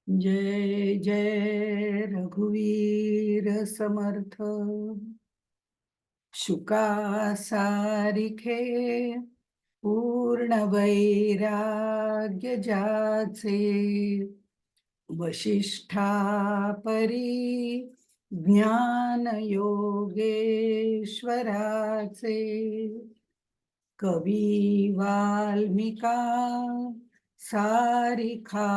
जय जय रघुवीर समर्थ। शुका सारिखे पूर्ण वैराग्य जाचे, वशिष्ठा परी ज्ञान योगेश्वराचे, कवी वाल्मिका सारिखा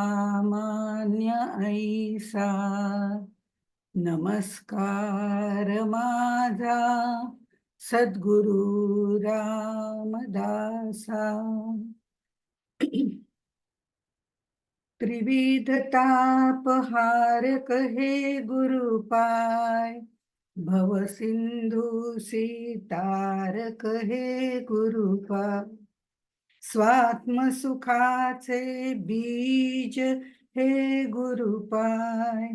मान्य ऐसा, नमस्कार माझा सद्गुरु रामदासा। त्रिविध तापहार कहे गुरुपाय, भव सिंधू सीतार कहे गुरुपाय, स्वात्म सुखाचे बीज हे गुरुपाय,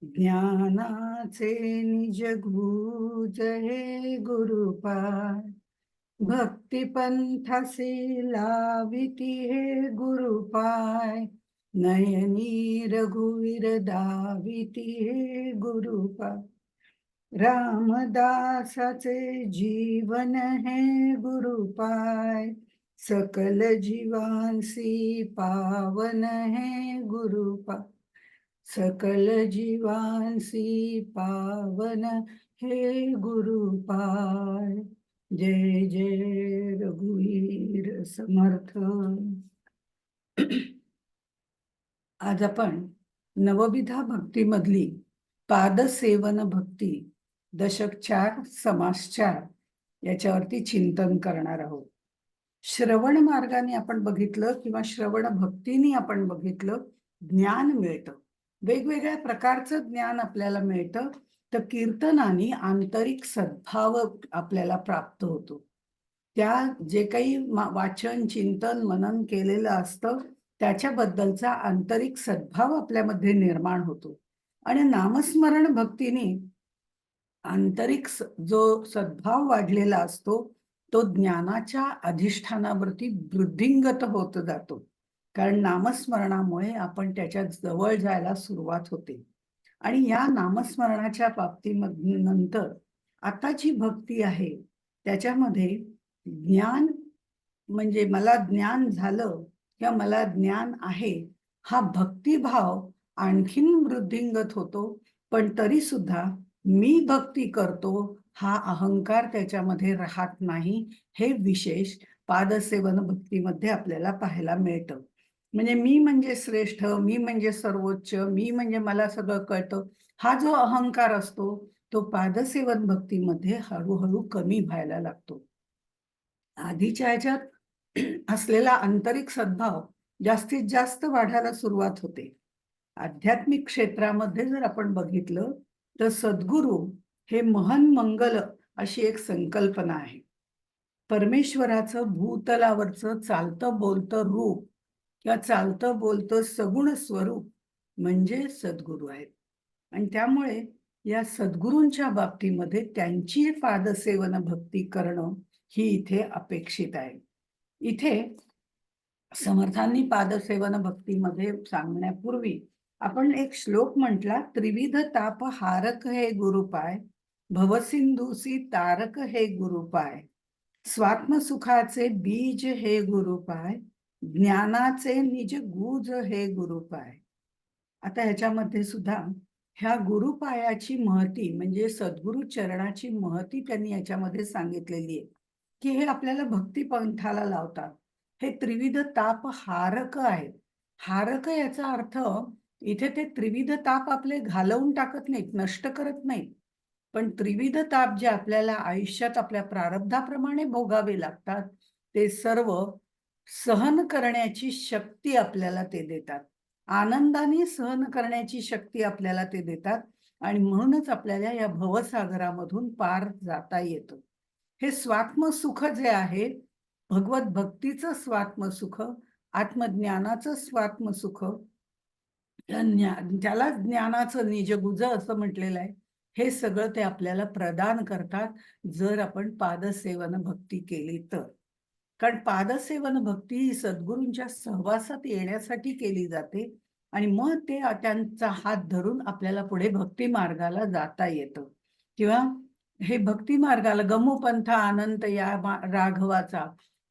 ज्ञानाचे निज गुज हे गुरुपाय, भक्ती पंथासी लाविती हे गुरुपाय, नयनी रघुवीर दाविती हे गुरुपाय, रामदासाचे जीवन हे गुरुपाय, सकल जीवांसी पावन हे गुरुपाय, सकल जीवांसी पावन हे गुरुपाय। जय जय रघुवीर समर्थ। आज आपण नवविधा भक्तीमधली पादसेवन भक्ती दशक 4 समास 4 याच्यावरती चिंतन करणार आहोत। श्रवण मार्गाने आपण बघितलं किंवा श्रवण भक्तीने आपण बघितलं, ज्ञान मिळतं, वेगवेगळ्या प्रकारचं ज्ञान आपल्याला मिळतं, तर कीर्तनाने आंतरिक सद्भाव आपल्याला प्राप्त होतो। त्या जे काही वाचन चिंतन मनन केलेलं असतं त्याच्याबद्दलचा आंतरिक सद्भाव आपल्यामध्ये निर्माण होतो आणि नामस्मरण भक्तीने आंतरिक जो सद्भाव वाढलेला असतो तो ज्ञानाच्या अधिष्ठानावरती वृद्धिंगत होत जातो, कारण नामस्मरणामुळे आपण त्याच्या जवळ जायला सुरुवात होते। आणि या नामस्मरणाच्या बाबतीमध्ये नंतर आता जी भक्ती आहे त्याच्यामध्ये ज्ञान म्हणजे मला ज्ञान झालं किंवा मला ज्ञान आहे हा भक्तिभाव आणखीन वृद्धिंगत होतो, पण तरी सुद्धा मी भक्ती करतो हा अहंकार त्याच्यामध्ये राहत नाही। हे विशेष पादसेवन भक्तीमध्ये आपल्याला पाहायला मिळतं। म्हणजे मी म्हणजे श्रेष्ठ, मी म्हणजे सर्वोच्च, मी म्हणजे मला सगळं कळतं, हा जो अहंकार असतो तो पादसेवन भक्तीमध्ये हळूहळू कमी व्हायला लागतो। आधीच्या ह्याच्यात असलेला आंतरिक सद्भाव जास्तीत जास्त वाढायला सुरुवात होते। आध्यात्मिक क्षेत्रामध्ये जर आपण बघितलं तर सद्गुरु हे महन मंगल अशी एक संकल्पना आहे। परमेश्वराचं भूतलावरचं चालतं बोलतं रूप किंवा चालतं बोलतं सगुण स्वरूप म्हणजे सद्गुरु आहेत। आणि त्यामुळे या सद्गुरूंच्या बाबतीमध्ये त्यांची पादसेवन भक्ती करणं ही इथे अपेक्षित आहे। इथे समर्थांनी पादसेवन भक्तीमध्ये सांगण्यापूर्वी आपण एक श्लोक म्हटला, त्रिविध ताप हारक हे गुरुपाय, भवसिंधूसी तारक हे गुरुपाय, स्वात्मसुखाचे बीज हे गुरुपाय, ज्ञानाचे निज गुज हे गुरुपाय। आता ह्याच्यामध्ये सुद्धा ह्या गुरुपायाची महती म्हणजे सद्गुरु चरणाची महती त्यांनी याच्यामध्ये सांगितलेली आहे की हे आपल्याला भक्ती पंथाला लावतात। हे त्रिविध ताप हारक आहेत। हारक याचा अर्थ इथे ते त्रिविध ताप आपले घालवून टाकत नाहीत, नष्ट करत नाहीत, पण त्रिविध ताप जे आपल्याला आयुष्यात आपल्या प्रारब्धाप्रमाणे भोगावे लागतात ते सर्व सहन करण्याची शक्ती आपल्याला ते देतात, आनंदाने सहन करण्याची शक्ती आपल्याला ते देतात आणि म्हणूनच आपल्याला या भवसागरामधून पार जाता येतं। हे स्वात्मसुख जे आहे, भगवत भक्तीचं स्वात्मसुख, आत्मज्ञानाचं स्वात्मसुख, त्याला ज्ञानाचं निजगुज असं म्हटलेलं आहे, हे सगळं ते आपल्याला प्रदान करतात जर आपण पादसेवन भक्ती केली तर। कारण पादसेवन भक्ती ही सद्गुरूंच्या सहवासात येण्यासाठी केली जाते आणि मग ते त्यांचा हात धरून आपल्याला पुढे भक्ती मार्गाला जाता येतं. किंवा हे भक्ती मार्गाला गमोपंथ अनंत या राघवाचा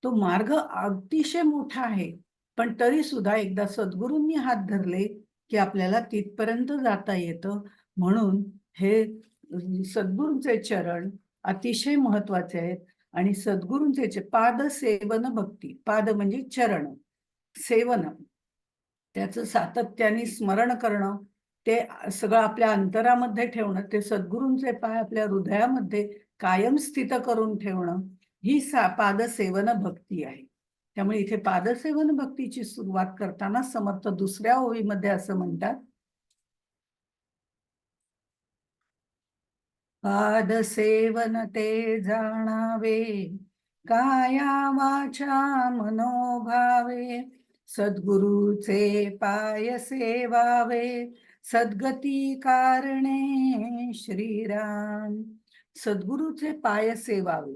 तो मार्ग अतिशय मोठा आहे. पण तरी सुद्धा एकदा सद्गुरूंनी हात धरले की आपल्याला तिथपर्यंत जाता येतं. म्हणून हे सद्गुरूंचे चरण अतिशय महत्वाचे आहेत. आणि सद्गुरूंचे पाद सेवन भक्ती, पाद म्हणजे चरण, सेवन त्याचं सातत्याने स्मरण करणं, ते सगळं आपल्या अंतरामध्ये ठेवणं, ते सद्गुरूंचे पाय आपल्या हृदयामध्ये कायम स्थित करून ठेवणं, ही पादसेवन भक्ती आहे. त्यामुळे इथे पादसेवन भक्तीची सुरुवात करताना समर्थ दुसऱ्या ओळीमध्ये असं म्हणतात, पादसेवन ते जाणावे काया वाचा मनोभावे, सद्गुरूचे पाय सेवावे सद्गती कारणे श्रीराम. सद्गुरूचे पाय सेवावे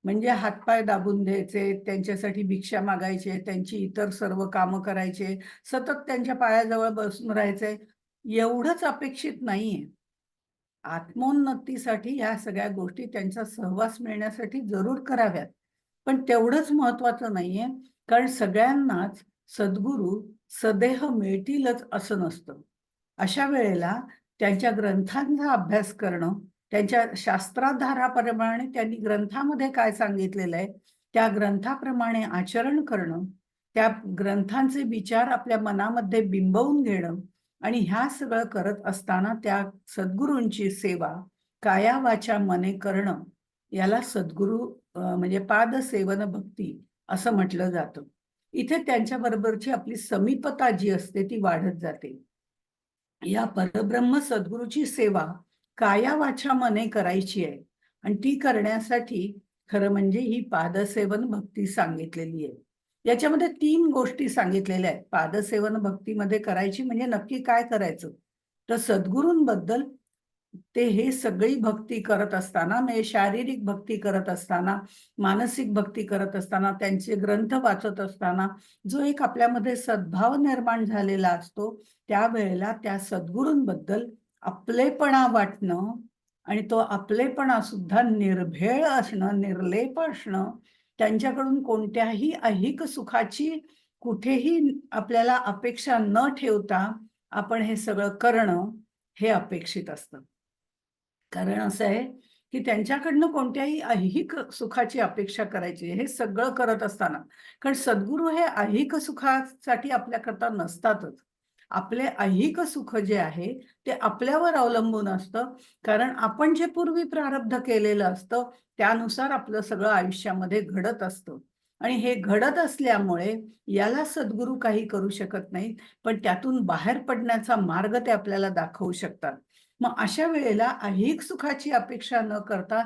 म्हणजे हातपाय दाबून द्यायचे, त्यांच्यासाठी भिक्षा मागायचे, त्यांची इतर सर्व कामं करायचे, सतत त्यांच्या पायाजवळ बसून राहायचे, एवढंच अपेक्षित नाहीये. आत्मोन्नतीसाठी या सगळ्या गोष्टी त्यांचा सहवास मिळण्यासाठी जरूर कराव्यात, पण तेवढंच महत्वाचं नाहीये. कारण सगळ्यांनाच सद्गुरू सदेह मिळतीलच असं नसतं. अशा वेळेला त्यांच्या ग्रंथांचा अभ्यास करणं, त्यांच्या शास्त्राधाराप्रमाणे त्यांनी ग्रंथामध्ये काय सांगितलेलं आहे त्या ग्रंथाप्रमाणे आचरण करणं, त्या ग्रंथांचे विचार आपल्या मनामध्ये बिंबवून घेणं आणि ह्या सगळं करत असताना त्या सद्गुरूंची सेवा काया वाचा मने करणं, याला सद्गुरू म्हणजे पादसेवन भक्ती असं म्हटलं जातं. इथे त्यांच्या बरोबरची आपली समीपता जी असते ती वाढत जाते. या परब्रह्म सद्गुरूची सेवा काया वाचा मने करायची आहे आणि ती करण्यासाठी खरं म्हणजे ही पादसेवन भक्ती सांगितलेली आहे. याच्यामध्ये 3 गोष्टी सांगितलेल्या आहेत. पादसेवन भक्तीमध्ये करायची म्हणजे नक्की काय करायचं, तर सद्गुरूंबद्दल ते हे सगळी भक्ती करत असताना, म्हणजे शारीरिक भक्ती करत असताना, मानसिक भक्ती करत असताना, त्यांचे ग्रंथ वाचत असताना जो एक आपल्यामध्ये सद्भाव निर्माण झालेला असतो, त्यावेळेला त्या सद्गुरूंबद्दल आपलेपणा वाटणं आणि तो आपलेपणा सुद्धा निर्भेळ असणं, निर्लेप असणं, त्यांच्याकडून कोणत्याही ऐहिक सुखाची कुठेही आपल्याला अपेक्षा न ठेवता आपण हे सगळं करणं हे अपेक्षित असतं. कारण असं आहे की त्यांच्याकडनं कोणत्याही ऐहिक सुखाची अपेक्षा करायची हे सगळं करत असताना, कारण सद्गुरू हे ऐहिक सुखासाठी आपल्याकरता नसतातच. आपले ऐहिक सुख जे आहे ते आपल्यावर अवलंबून असतं, कारण आपण जे पूर्वी प्रारब्ध केलेलं असतं त्यानुसार आपलं सगळं आयुष्यामध्ये घडत असतं. आणि हे घडत असल्यामुळे याला सद्गुरू काही करू शकत नाहीत, पण त्यातून बाहेर पडण्याचा मार्ग ते आपल्याला दाखवू शकतात. मग अशा वेळेला ऐहिक सुखाची अपेक्षा न करता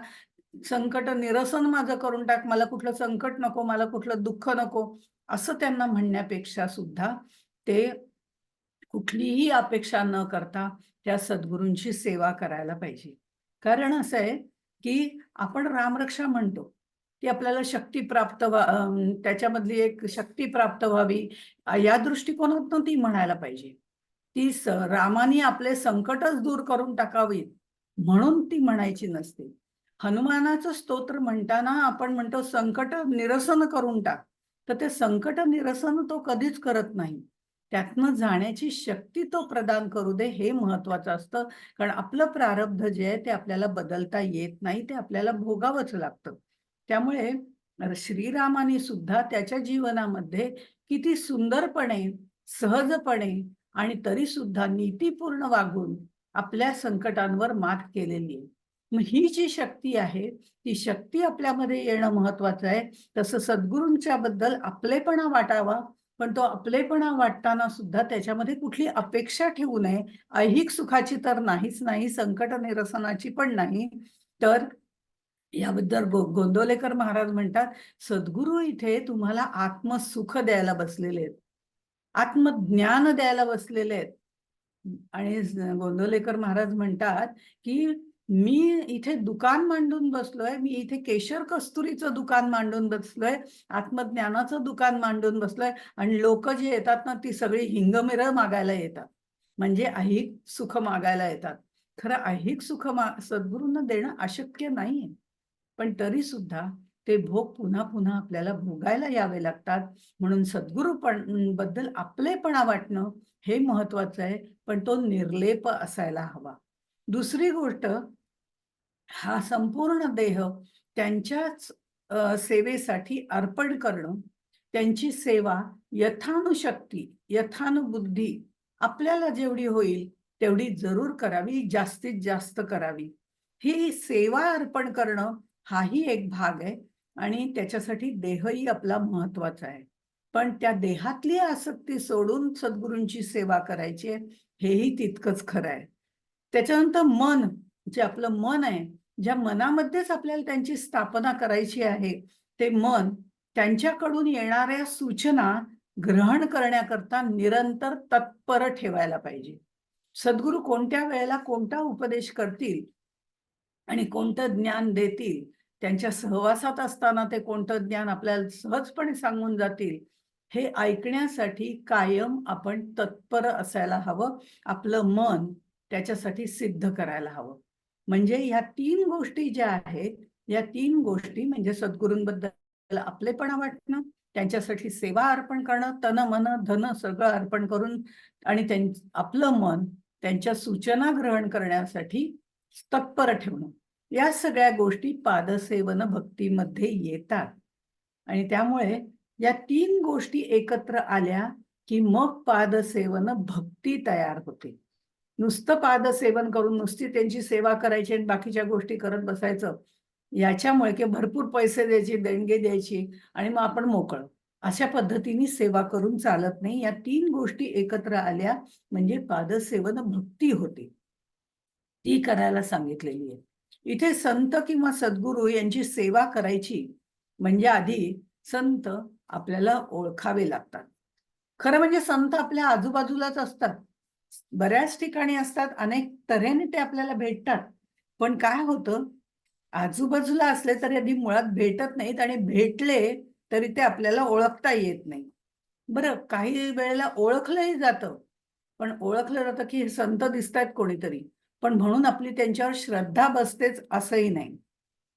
संकट निरसन माझं करून टाक, मला कुठलं संकट नको, मला कुठलं दुःख नको, असं त्यांना म्हणण्यापेक्षा सुद्धा ते कुठलीही अपेक्षा न करता त्या सद्गुरूंची सेवा करायला पाहिजे. कारण असं आहे की आपण रामरक्षा म्हणतो, ती आपल्याला शक्ती प्राप्त त्याच्यामधली एक शक्ती प्राप्त व्हावी या दृष्टिकोनातून ती म्हणायला पाहिजे. ती रामाने आपले संकटच दूर करून टाकावीत म्हणून ती म्हणायची नसते. हनुमानाचं स्तोत्र म्हणताना आपण म्हणतो संकट निरसन करून टाक, तर ते संकट निरसन तो कधीच करत नाही. त्यातनं जाण्याची शक्ती तो प्रदान करू दे हे महत्वाचं असतं. कारण आपलं प्रारब्ध जे आहे ते आपल्याला बदलता येत नाही, ते आपल्याला भोगावंच लागतं. त्यामुळे श्रीरामाने सुद्धा त्याच्या जीवनामध्ये किती सुंदरपणे, सहजपणे आणि तरी सुद्धा नीतीपूर्ण वागून आपल्या संकटांवर मात केलेली आहे. मग ही जी शक्ती आहे ती शक्ती आपल्यामध्ये येणं महत्वाचं आहे. तसं सद्गुरूंच्या बद्दल आपलेपणा वाटावा, पण तो आपलेपणा वाटताना सुद्धा त्याच्यामध्ये कुठली अपेक्षा ठेवू नये. ऐहिक सुखाची तर नाहीच नाही, संकट निरसनाची पण नाही. तर याबद्दल गोंदवलेकर महाराज म्हणतात, सद्गुरू इथे तुम्हाला आत्मसुख द्यायला बसलेले आहेत, आत्मज्ञान द्यायला बसलेले आहेत. आणि गोंदवलेकर महाराज म्हणतात की मी इथे दुकान मांडून बसलोय, मी इथे केशर कस्तुरीचं दुकान मांडून बसलोय, आत्मज्ञानाचं दुकान मांडून बसलोय आणि लोक जे येतात ना ती सगळी हिंगमिरं मागायला येतात, म्हणजे ऐहिक सुख मागायला येतात. खरं ऐहिक सुख सद्गुरूंना देणं अशक्य नाहीये, पण तरी सुद्धा ते भोग पुन्हा पुन्हा आपल्याला भोगायला यावे लागतात. म्हणून सद्गुरू बद्दल आपलेपणा वाटणं हे महत्वाचं आहे, पण तो निर्लेप असायला हवा. दुसरी गोष्ट, हा संपूर्ण देह त्यांच्याच सेवेसाठी अर्पण करणं, त्यांची सेवा यथानुशक्ती, यथानुबुद्धी आपल्याला जेवढी होईल तेवढी जरूर करावी, जास्तीत जास्त करावी. ही सेवा अर्पण करणं हाही एक भाग आहे आणि त्याच्यासाठी देहही आपला महत्वाचा आहे. पण त्या देहातली आसक्ती सोडून सद्गुरूंची सेवा करायची आहे, हेही तितकंच खरं आहे. त्याच्यानंतर मन, जे आपलं मन आहे, ज्या मनामध्येच आपल्याला त्यांची स्थापना करायची आहे, ते मन त्यांच्याकडून येणाऱ्या सूचना ग्रहण करण्याकरता निरंतर तत्पर ठेवायला पाहिजे. सद्गुरू कोणत्या वेळेला कोणता उपदेश करतील आणि कोणतं ज्ञान देतील, त्यांच्या सहवासात असताना ते कोणतं ज्ञान आपल्याला सहजपणे सांगून जातील, हे ऐकण्यासाठी कायम आपण तत्पर असायला हवं. आपलं मन त्याच्यासाठी सिद्ध करायला हवं. म्हणजे ह्या 3 गोष्टी ज्या आहेत, या 3 गोष्टी म्हणजे सद्गुरूंबद्दल आपलेपणा वाटणं, त्यांच्यासाठी सेवा अर्पण करणं, तन, मन, धन सगळं अर्पण करून आणि आपलं मन त्यांच्या सूचना ग्रहण करण्यासाठी तत्पर ठेवणं. या सगळ्या गोष्टी पादसेवन भक्तीमध्ये येतात आणि त्यामुळे या 3 गोष्टी एकत्र आल्या की मग पादसेवन भक्ती तयार होते. नुसतं पादसेवन करून नुसती त्यांची सेवा करायची आणि बाकीच्या गोष्टी करत बसायचं, याच्यामुळे की भरपूर पैसे द्यायचे, देणगी द्यायची आणि मग आपण मोकळं. अशा पद्धतीने सेवा करून चालत नाही. या 3 गोष्टी एकत्र आल्या म्हणजे पादसेवन भक्ती होते. ती करायला सांगितलेली आहे. इथे संत किंवा सद्गुरू यांची सेवा करायची म्हणजे आधी संत आपल्याला ओळखावे लागतात. खरं म्हणजे संत आपल्या आजूबाजूलाच असतात. बऱ्याच ठिकाणी असतात, अनेक तऱ्हेने ते आपल्याला भेटतात. पण काय होतं, आजूबाजूला असले तरी आधी मुळात भेटत नाहीत आणि भेटले तरी ते आपल्याला ओळखता येत नाही. बरं, काही वेळेला ओळखलंही जातं, पण ओळखलं जातं की हे संत दिसतायत कोणीतरी, पण म्हणून आपली त्यांच्यावर श्रद्धा बसतेच असंही नाही.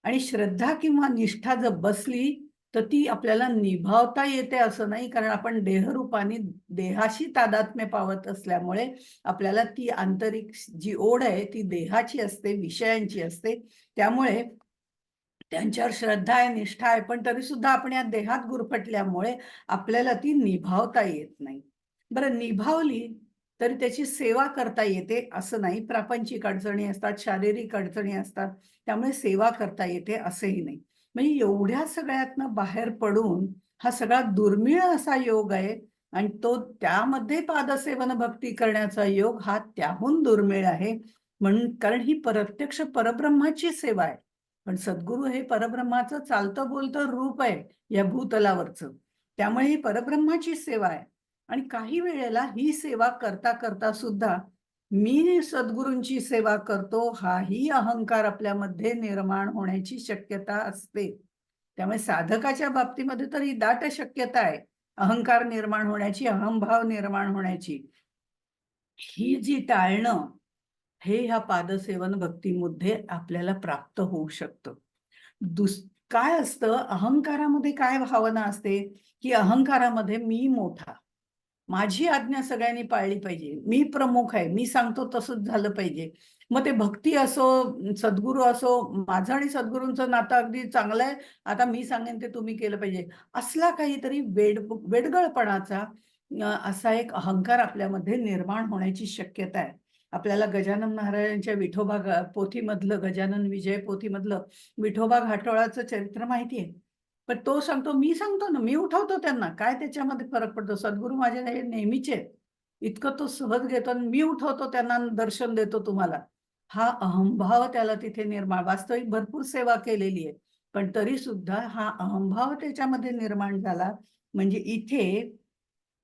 आणि श्रद्धा किंवा निष्ठा जर बसली, तर ती आपल्याला निभावता येते असं नाही, कारण आपण देहरूपाने देहाशी तादात्म्य पावत असल्यामुळे आपल्याला ती आंतरिक जी ओढ आहे ती देहाची असते, विषयांची असते. त्यामुळे त्यांच्यावर श्रद्धा आहे, निष्ठा आहे, पण तरी सुद्धा आपण या देहात गुरफटल्यामुळे आपल्याला ती निभावता येत नाही. बरं, निभावली तरी त्याची सेवा करता येते असं नाही. प्रापंचिक अडचणी असतात, शारीरिक अडचणी असतात. त्यामुळे सेवा करता येते असंही नाही. म्हणजे एवढ्या सगळ्यातनं बाहेर पडून हा सगळा दुर्मिळ असा योग आहे आणि तो त्यामध्ये पादसेवन भक्ती करण्याचा योग हा त्याहून दुर्मिळ आहे. म्हणून कारण ही प्रत्यक्ष परब्रह्माची सेवा आहे. पण सद्गुरू हे परब्रह्माचं चालतं बोलतं रूप आहे या भूतलावरचं. त्यामुळे ही परब्रह्माची सेवा आहे आणि काही वेळेला ही सेवा करता करता सुद्धा मी सद्गुरूंची सेवा करतो हाही अहंकार आपल्यामध्ये निर्माण होण्याची शक्यता असते. त्यामुळे साधकाच्या बाबतीमध्ये तर ही दाट शक्यता आहे अहंकार निर्माण होण्याची, अहंभाव निर्माण होण्याची. ही जी टाळणं हे ह्या पादसेवन भक्तीमध्ये आपल्याला प्राप्त होऊ शकतं. काय असतं अहंकारामध्ये, काय भावना असते की अहंकारामध्ये मी मोठा, माझी आज्ञा सगळ्यांनी पाळली पाहिजे, मी प्रमुख आहे, मी सांगतो तसंच झालं पाहिजे. मग ते भक्ती असो, सद्गुरू असो, माझं आणि सद्गुरूंचं नातं अगदी चांगलं आहे, आता मी सांगेन ते तुम्ही केलं पाहिजे, असला काहीतरी वेडगळपणाचा असा एक अहंकार आपल्यामध्ये निर्माण होण्याची शक्यता आहे. आपल्याला गजानन महाराजांच्या विठोबा पोथीमधलं, गजानन विजय पोथीमधलं विठोबा घाटोळाचं चरित्र माहिती आहे. पण तो सांगतो, मी सांगतो ना, मी उठवतो त्यांना. काय त्याच्यामध्ये फरक पडतो? सद्गुरू माझे हे नेहमीचे आहेत. इतकं तो सहज घेतो आणि मी उठवतो त्यांना दर्शन देतो तुम्हाला. हा अहंभाव त्याला तिथे निर्माण, वास्तविक भरपूर सेवा केलेली आहे. पण तरी सुद्धा हा अहंभाव त्याच्यामध्ये निर्माण झाला. म्हणजे इथे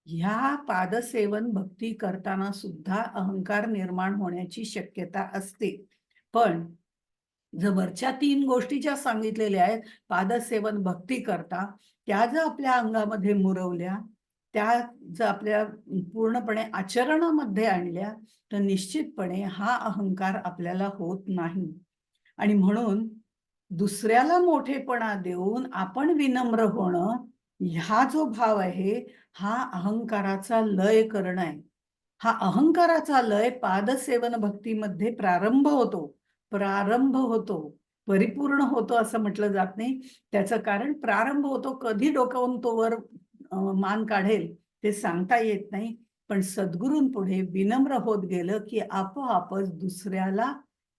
ह्या पादसेवन भक्ती करताना सुद्धा अहंकार निर्माण होण्याची शक्यता असते. पण जर वरच्या 3 गोष्टी ज्या सांगितलेल्या आहेत, पादसेवन भक्ती करता, त्या जर आपल्या अंगामध्ये मुरवल्या, त्या जर आपल्या पूर्णपणे आचरणामध्ये आणल्या, तर निश्चितपणे हा अहंकार आपल्याला होत नाही. आणि म्हणून दुसऱ्याला मोठेपणा देऊन आपण विनम्र होणं, हा जो भाव आहे, हा अहंकाराचा लय करणं आहे. हा अहंकाराचा लय पादसेवन भक्तीमध्ये प्रारंभ होतो. प्रारंभ होतो. परिपूर्ण होतो असं म्हटलं जात नाही. त्याचं कारण प्रारंभ होतो. कधी डोकावून तो वर मान काढेल ते सांगता येत नाही. पण सद्गुरूंपुढे विनम्र होत गेलं, की आपोआपच दुसऱ्याला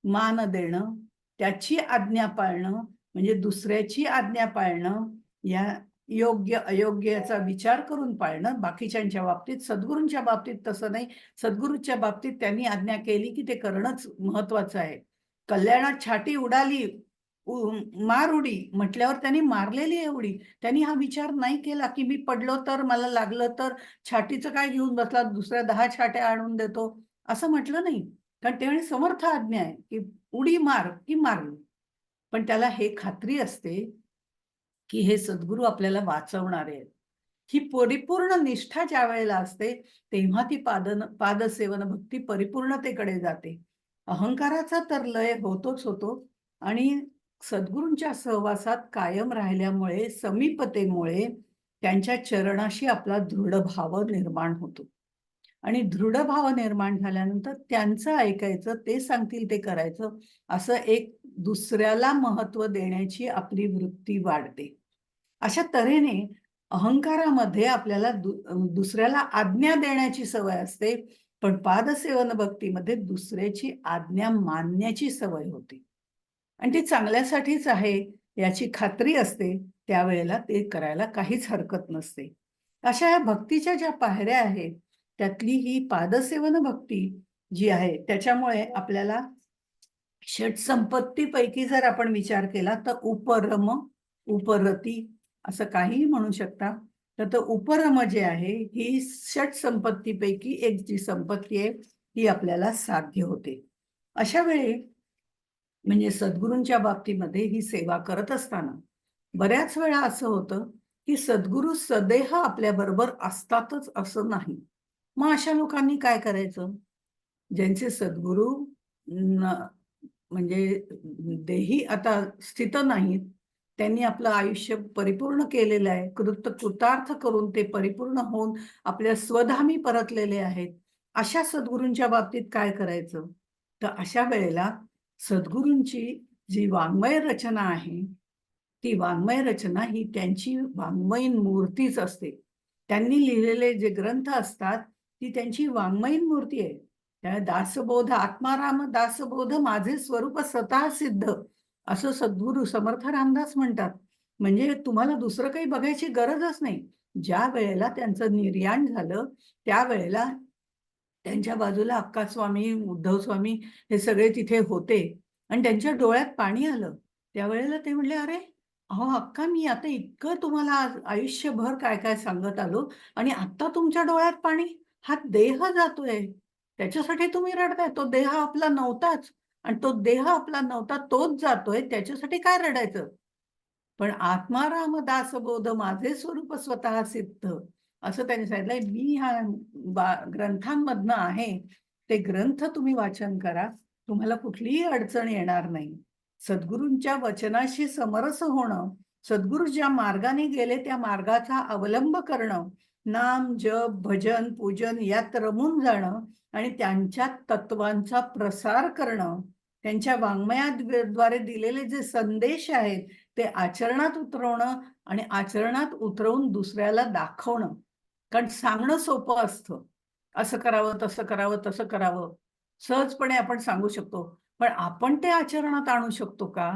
मान देणं, त्याची आज्ञा पाळणं, म्हणजे दुसऱ्याची आज्ञा पाळणं, या योग्य अयोग्य याचा विचार करून पाळणं. बाकीच्यांच्या बाबतीत, सद्गुरूंच्या बाबतीत तसं नाही. सद्गुरूच्या बाबतीत त्यांनी आज्ञा केली, की ते करणंच महत्वाचं आहे. कल्याणात छाटी उडाली, मार उडी म्हटल्यावर त्यांनी मारलेली आहे उडी. त्यांनी हा विचार नाही केला, की मी पडलो तर, मला लागलं तर, छाटीचं काय घेऊन बसला, दुसऱ्या 10 छाट्या आणून देतो, असं म्हटलं नाही. कारण ते म्हणे समर्थ आज्ञा आहे, की उडी मार, की मारली. पण त्याला हे खात्री असते, की हे सद्गुरू आपल्याला वाचवणारे आहेत. ही परिपूर्ण निष्ठा ज्यावेळेला असते, तेव्हा ती पादसेवन भक्ती परिपूर्णतेकडे जाते. अहंकाराचा तर लय होतोच होतो आणि सद्गुरूंच्या सहवासात कायम राहिल्यामुळे, समीपतेमुळे त्यांच्या चरणाशी आपला दृढ भाव निर्माण होतो. आणि दृढ भाव निर्माण झाल्यानंतर त्यांचं ऐकायचं, ते सांगतील ते करायचं, असं एक दुसऱ्याला महत्त्व देण्याची आपली वृत्ती वाढते. अशा तऱ्हेने अहंकारामध्ये आपल्याला दुसऱ्याला आज्ञा देण्याची सवय असते, पण पादसेवन भक्तीमध्ये दुसऱ्याची आज्ञा मानण्याची सवय होते. आणि ती चांगल्यासाठीच आहे याची खात्री असते, त्यावेळेला ते करायला काहीच हरकत नसते. अशा या भक्तीच्या ज्या पायऱ्या आहेत, त्यातली ही पादसेवन भक्ती जी आहे, त्याच्यामुळे आपल्याला षटसंपत्तीपैकी जर आपण विचार केला तर उपरम, उपरती असं काहीही म्हणू शकता. तर तो उपरम जे आहे, ही षटसंपत्तीपैकी एक जी संपत्ती आहे, ती आपल्याला साध्य होते. अशा वेळी म्हणजे सद्गुरूंच्या बाबतीमध्ये ही सेवा करत असताना बऱ्याच वेळा असं होतं, की सद्गुरू सदेह आपल्याबरोबर असतातच असं नाही. मग अशा लोकांनी काय करायचं? ज्यांचे सद्गुरू न म्हणजे देही आता स्थित नाहीत, त्यांनी आपलं आयुष्य परिपूर्ण केलेलं आहे. कृतार्थ करून ते परिपूर्ण होऊन आपल्या स्वधामी परतलेले आहेत. अशा सद्गुरूंच्या बाबतीत काय करायचं? तर अशा वेळेला सद्गुरूंची जी वाङ्मय रचना आहे, ती वाङ्मय रचना ही त्यांची वाङ्मयीन मूर्तीच असते. त्यांनी लिहिलेले जे ग्रंथ असतात, ती त्यांची वाङ्मयीन मूर्ती आहे. त्या दासबोध, आत्माराम दासबोध माझे स्वरूप स्वतः सिद्ध, असं सद्गुरू समर्थ रामदास म्हणतात. म्हणजे तुम्हाला दुसरं काही बघायची गरजच नाही. ज्या वेळेला त्यांचं निर्याण झालं, त्यावेळेला त्यांच्या बाजूला अक्कास्वामी, उद्धव स्वामी हे सगळे तिथे होते आणि त्यांच्या डोळ्यात पाणी आलं. त्यावेळेला ते म्हणले, "अरे, अहो अक्का, मी आता इतकं तुम्हाला आज आयुष्यभर काय-काय सांगत आलो आणि आत्ता तुमच्या डोळ्यात पाणी? हा देह जातोय. त्याच्यासाठी तुम्ही रडताय. तो देह आपला नव्हताच आणि तो देह आपला नव्हता, तोच जातोय. त्याच्यासाठी काय रडायचं?" पण आत्माराम दासबोध माझे स्वरूप स्वतः सिद्ध, असं त्यांनी सांगितलंय. मी ह्या ग्रंथांमधनं आहे. ते ग्रंथ तुम्ही वाचन करा. तुम्हाला कुठलीही अडचण येणार नाही. सद्गुरूंच्या वचनाशी समरस होणं, सद्गुरू ज्या मार्गाने गेले त्या मार्गाचा अवलंब करणं, नाम, जप, भजन, पूजन यात रमून जाणं आणि त्यांच्या तत्वांचा प्रसार करणं, त्यांच्या वाङ्मयाद्वारे दिलेले जे संदेश आहेत, ते आचरणात उतरवणं आणि आचरणात उतरवून दुसऱ्याला दाखवणं. कारण सांगणं सोपं असतं. असं करावं, तसं करावं, तसं करावं. सहजपणे आपण सांगू शकतो. पण आपण ते आचरणात आणू शकतो का?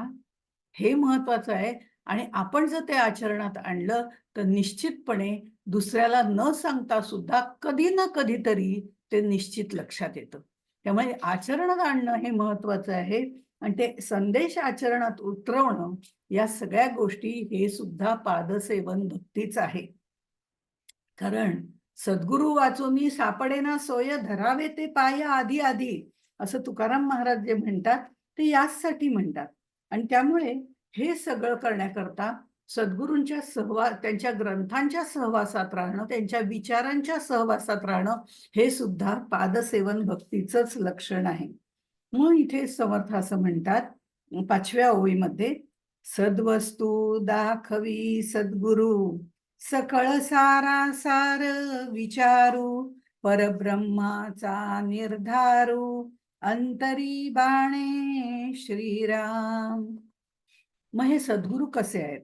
हे महत्वाचं आहे आणि आपण जर ते आचरणात आणलं, तर निश्चितपणे दुसऱ्याला न सांगता सुद्धा कधी ना कधीतरी ते निश्चित लक्षात येतं. त्यामुळे आचरणात आणणं हे महत्वाचं आहे आणि ते संदेश आचरणात उतरवणं, या सगळ्या गोष्टी हे सुद्धा पादसेवन भक्तीच आहे. कारण सद्गुरु वाचूनी सापडेना सोय, धरावे ते पाय आधी आधी, असं तुकाराम महाराज जे म्हणतात, ते याचसाठी म्हणतात. आणि त्यामुळे हे सगळं करण्याकरता सद्गुरूंच्या त्यांच्या ग्रंथांच्या सहवासात राहणं, त्यांच्या विचारांच्या सहवासात राहणं, हे सुद्धा पादसेवन भक्तीचंच लक्षण आहे. मग इथे समर्थ असं म्हणतात 5व्या ओळीमध्ये, सद्वस्तू दाखवी सद्गुरु, सकळ सारासार विचारू, परब्रह्माचा निर्धारू, अंतरी बाणे श्रीराम. मग हे सद्गुरू कसे आहेत?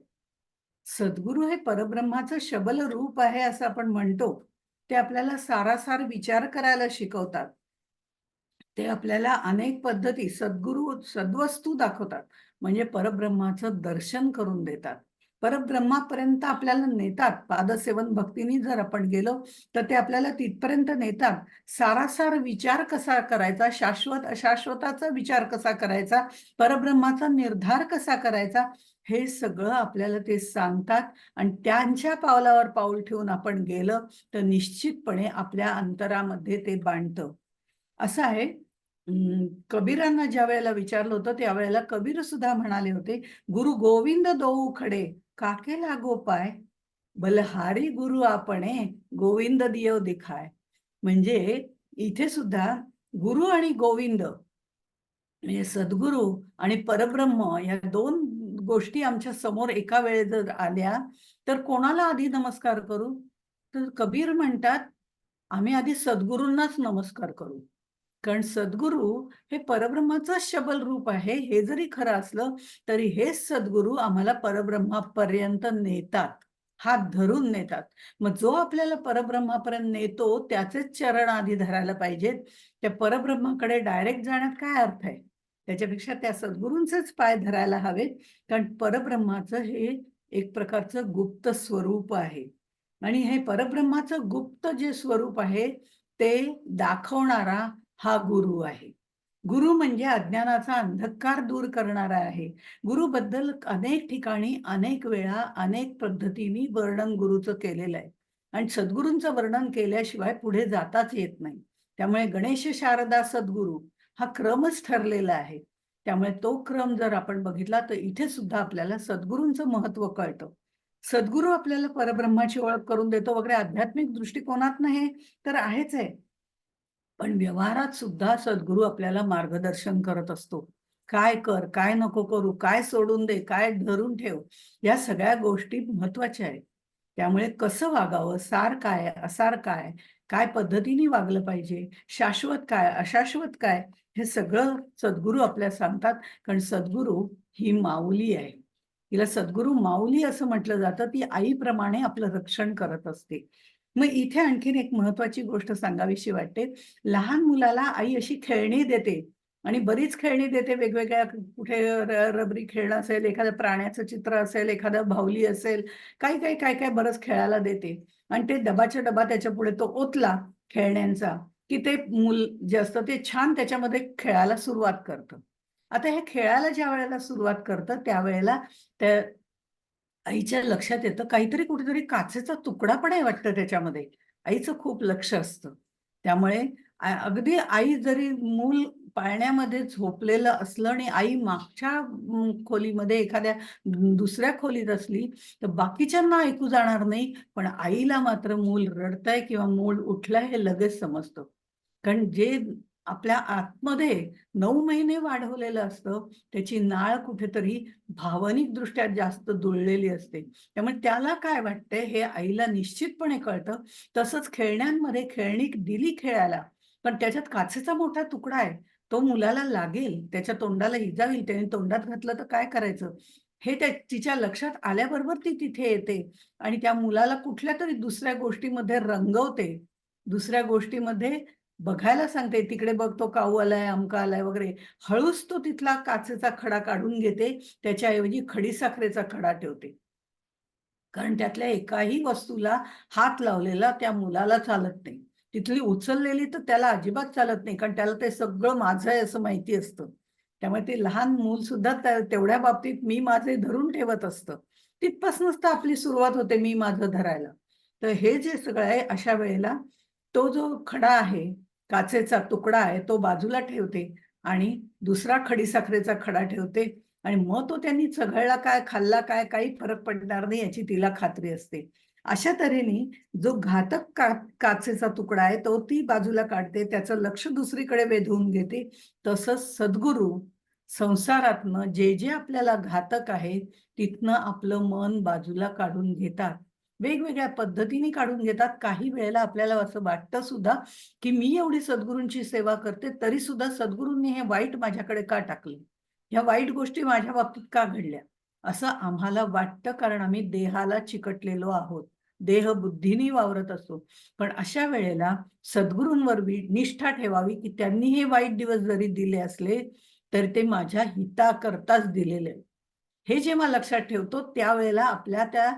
सद्गुरू हे परब्रह्माचं शबल रूप आहे असं आपण म्हणतो. ते आपल्याला सारासार विचार करायला शिकवतात. ते आपल्याला अनेक पद्धती सद्गुरू सद्वस्तू दाखवतात. म्हणजे परब्रह्माचं दर्शन करून देतात. परब्रह्मापर्यंत आपल्याला नेतात. पादसेवन भक्तीने जर आपण गेलो तर ते आपल्याला तिथपर्यंत नेतात. सारासार विचार कसा करायचा, शाश्वत अशाश्वताचा विचार कसा करायचा, परब्रह्माचा निर्धार कसा करायचा, हे सगळं आपल्याला ते सांगतात. आणि त्यांच्या पावलावर पाऊल ठेवून आपण गेलं तर निश्चितपणे आपल्या अंतरामध्ये ते बांधतं. असं आहे, कबीरांना ज्या वेळेला विचारलं होतं त्यावेळेला कबीर सुद्धा म्हणाले होते, गुरु गोविंद दोऊ खडे, काके लागो पाय, बलहारी गुरु आपणे, गोविंद दियो दिखाय. म्हणजे इथे सुद्धा गुरु आणि गोविंद म्हणजे सद्गुरू आणि परब्रह्म या दोन गोष्टी आमच्या समोर एका वेळेस जर आल्या तर कोणाला आधी नमस्कार करू? तर कबीर म्हणतात, आम्ही आधी सद्गुरूंनाच नमस्कार करू. कारण सद्गुरू हे परब्रह्माचं शबल रूप आहे. हे जरी खरं असलं तरी हेच सद्गुरू आम्हाला परब्रह्मापर्यंत नेतात, हात धरून नेतात. मग जो आपल्याला परब्रह्मापर्यंत नेतो त्याचेच चरण आधी धरायला पाहिजेत. त्या परब्रह्माकडे डायरेक्ट जाण्यात काय अर्थ आहे? त्याच्यापेक्षा त्या सद्गुरूंचेच पाय धरायला हवेत. कारण परब्रह्माचं हे एक प्रकारचं गुप्त स्वरूप आहे. आणि हे परब्रह्माचं गुप्त जे स्वरूप आहे ते दाखवणारा हा गुरु आहे. गुरु म्हणजे अज्ञानाचा अंधकार दूर करणारा आहे. गुरुबद्दल अनेक ठिकाणी, अनेक वेळा, अनेक पद्धतीने वर्णन गुरुचं केलेलं आहे. आणि सद्गुरूंचं वर्णन केल्याशिवाय पुढे जाताच येत नाही. त्यामुळे गणेश, शारदा, सद्गुरू हा क्रमच ठरलेला आहे. त्यामुळे तो क्रम जर आपण बघितला तर इथे सुद्धा आपल्याला सद्गुरूंचं महत्त्व कळतं. सद्गुरू आपल्याला परब्रह्माची ओळख करून देतो वगैरे आध्यात्मिक दृष्टिकोनातनं हे तर आहेच आहे. पण व्यवहारात सुद्धा सद्गुरू आपल्याला मार्गदर्शन करत असतो. काय कर, काय नको करू, काय सोडून दे, काय धरून ठेव, या सगळ्या गोष्टी महत्त्वाच्या आहेत. त्यामुळे कसं वागावं, सार काय, असार काय, काय पद्धतीने वागलं पाहिजे, शाश्वत काय, अशाश्वत काय, हे सगळं सद्गुरू आपल्याला सांगतात. कारण सद्गुरू ही माऊली आहे. तिला सद्गुरू माऊली असं म्हटलं जातं. ती आईप्रमाणे आपलं रक्षण करत असते. मग इथे आणखीन एक महत्त्वाची गोष्ट सांगावीशी वाटते. लहान मुलाला आई अशी खेळणी देते आणि बरीच खेळणी देते वेगवेगळ्या, कुठे रबरी खेळणं असेल, एखाद्या प्राण्याचं चित्र असेल, एखादं बाहुली असेल, काय बरंच खेळायला देते. आणि ते डबाच्या डबा त्याच्यापुढे तो ओतला खेळण्यांचा, की ते मूल जे असतं ते छान त्याच्यामध्ये खेळायला सुरुवात करतं. आता हे खेळायला ज्यावेळेला सुरुवात करतं त्यावेळेला त्या आईच्या लक्षात येतं काहीतरी कुठेतरी काचेचा तुकडा पण आहे वाटतं त्याच्यामध्ये. आईचं खूप लक्ष असतं. त्यामुळे अगदी आई जरी मूल पाळण्यामध्ये झोपलेलं असलं आणि आई मागच्या खोलीमध्ये एखाद्या दुसऱ्या खोलीत असली, तर बाकीच्यांना ऐकू जाणार नाही. पण आईला मात्र मूल रडतंय किंवा मूल उठलंय हे लगेच समजतं. कारण जे आपल्या आतमध्ये 9 महिने वाढवलेलं असतं, त्याची नाळ कुठेतरी भावनिकदृष्ट्या जास्त जुळलेली असते. त्यामुळे त्याला काय वाटतंय हे आईला निश्चितपणे कळतं. तसंच खेळण्यांमध्ये खेळणी दिली खेळायला, पण त्याच्यात काचेचा मोठा तुकडा आहे. तो मुलाला लागेल, त्याच्या तोंडाला इजा होईल, त्याने तोंडात घातलं तर काय करायचं? हे तिच्या लक्षात आल्याबरोबर ती तिथे येते आणि त्या मुलाला कुठल्यातरी दुसऱ्या गोष्टीमध्ये रंगवते. दुसऱ्या गोष्टीमध्ये बघायला सांगते, "तिकडे बघ तो काऊ आलाय, अमका आलाय" वगैरे. हळूच तो तिथला काचेचा खडा काढून घेते. त्याच्याऐवजी खडीसाखरेचा खडा ठेवते. कारण त्यातल्या एकाही वस्तूला हात लावलेला त्या मुलाला चालत नाही. तिथली उचललेली तर त्याला अजिबात चालत नाही. कारण त्याला ते सगळं माझं आहे असं माहिती असतं. त्यामुळे ते लहान मूल सुद्धा तेवढ्या बाबतीत मी माझे धरून ठेवत असतं. तिथपासूनच तर आपली सुरुवात होते मी माझं धरायला. तर हे जे सगळं आहे अशा वेळेला तो जो खडा आहे, काचेचा तुकडा आहे तो बाजूला ठेवते आणि दुसरा खडीसाखरेचा खडा ठेवते आणि मग तो त्यांनी चघळला काय, खाल्ला काय, काही फरक पडणार नाही याची तिला खात्री असते. अशा तऱ्हेने जो घातक काचेचा तुकडा आहे तो ती बाजूला काढते, त्याचं लक्ष दुसरीकडे वेधून घेते. तसंच सद्गुरू संसारातनं जे जे आपल्याला घातक आहे तिथनं आपलं मन बाजूला काढून घेतात. वेगवेगळ्या पद्धतीने काढून घेतात. काही वेळेला आपल्याला असं वाटतं सुद्धा, की मी एवढी सद्गुरूंची सेवा करते, तरी सुद्धा सद्गुरूंनी हे वाईट माझ्याकडे का टाकलं? ह्या वाईट गोष्टी माझ्या बाबतीत का घडल्या? असं आम्हाला वाटतं, कारण आम्ही देहाला चिकटलेलो आहोत. देह बुद्धीने वावरत असतो. पण अशा वेळेला सद्गुरूंवर निष्ठा ठेवावी, की त्यांनी हे वाईट दिवस जरी दिले असले, तर ते माझ्या हिताकरताच दिलेले आहेत. हे जेव्हा लक्षात ठेवतो, त्यावेळेला आपल्या त्या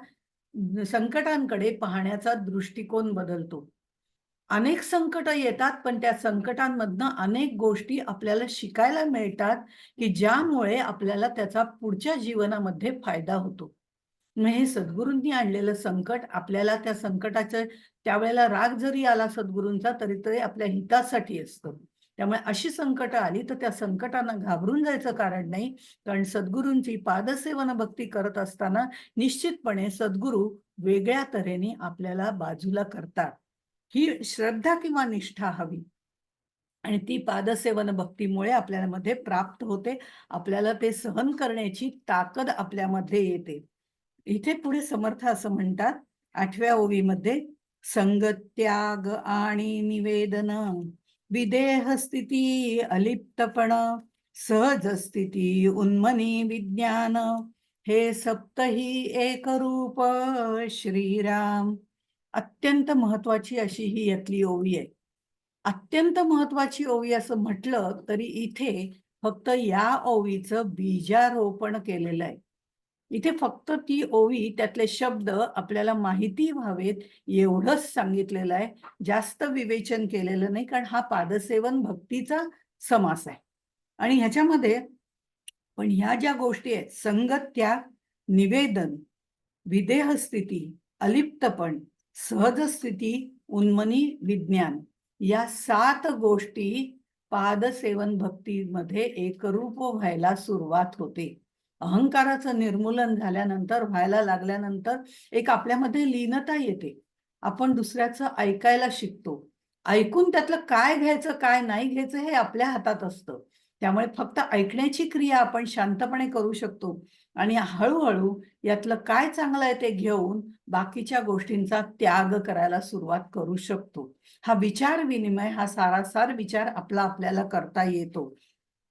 संकटांकडे पाहण्याचा दृष्टिकोन बदलतो. अनेक संकटं येतात, पण त्या संकटांमधनं अनेक गोष्टी आपल्याला शिकायला मिळतात, की ज्यामुळे आपल्याला त्याचा पुढच्या जीवनामध्ये फायदा होतो. मग हे सद्गुरूंनी आणलेलं संकट आपल्याला त्या संकटाचं त्यावेळेला राग जरी आला सद्गुरूंचा, तरी ते आपल्या हितासाठी असतं. त्यामुळे अशी संकटं आली, तर त्या संकटांना घाबरून जायचं कारण नाही. कारण सद्गुरूंची पादसेवन भक्ती करत असताना निश्चितपणे सद्गुरू वेगळ्या तऱ्हेने आपल्याला बाजूला करतात. ही श्रद्धा किंवा निष्ठा हवी आणि ती पादसेवन भक्तीमुळे आपल्यामध्ये प्राप्त होते. आपल्याला ते सहन करण्याची ताकद आपल्यामध्ये येते. इथे पुढे समर्थ असं म्हणतात 8व्या ओवीमध्ये, संगत्याग आणि निवेदन, विदेह स्थिती अलिप्तपण, सहज स्थिती उन्मनी विज्ञान, हे सप्तही एक रूप श्रीराम. अत्यंत महत्वाची अशी ही यातली ओवी आहे. अत्यंत महत्वाची ओवी असं म्हटलं तरी इथे फक्त या ओवीचं बीजारोपण केलेलं आहे. इथे फक्त ती ओवी, त्यातले शब्द आपल्याला माहिती व्हावेत एवढंच सांगितलेलं आहे. जास्त विवेचन केलेलं नाही, कारण हा पादसेवन भक्तीचा समास आहे. आणि ह्याच्यामध्ये पण ह्या ज्या गोष्टी आहेत, संगत त्याग, निवेदन, विदेह स्थिती, अलिप्तपण, सहज स्थिती, उन्मनी विज्ञान, या 7 गोष्टी पादसेवन भक्तीमध्ये एकरूप व्हायला सुरुवात होते. अहंकाराचं निर्मूलन झाल्यानंतर, व्हायला लागल्यानंतर एक आपल्यामध्ये लीनता येते. आपण दुसऱ्याचं ऐकायला शिकतो. ऐकून त्यातलं काय घ्यायचं, काय नाही घ्यायचं हे आपल्या हातात असतं. त्यामुळे फक्त ऐकण्याची क्रिया आपण शांतपणे करू शकतो आणि हळू यातलं काय चांगलं आहे ते घेऊन बाकीच्या गोष्टींचा त्याग करायला सुरुवात करू शकतो. हा विचार विनिमय, हा सारासार विचार आपल्याला करता येतो.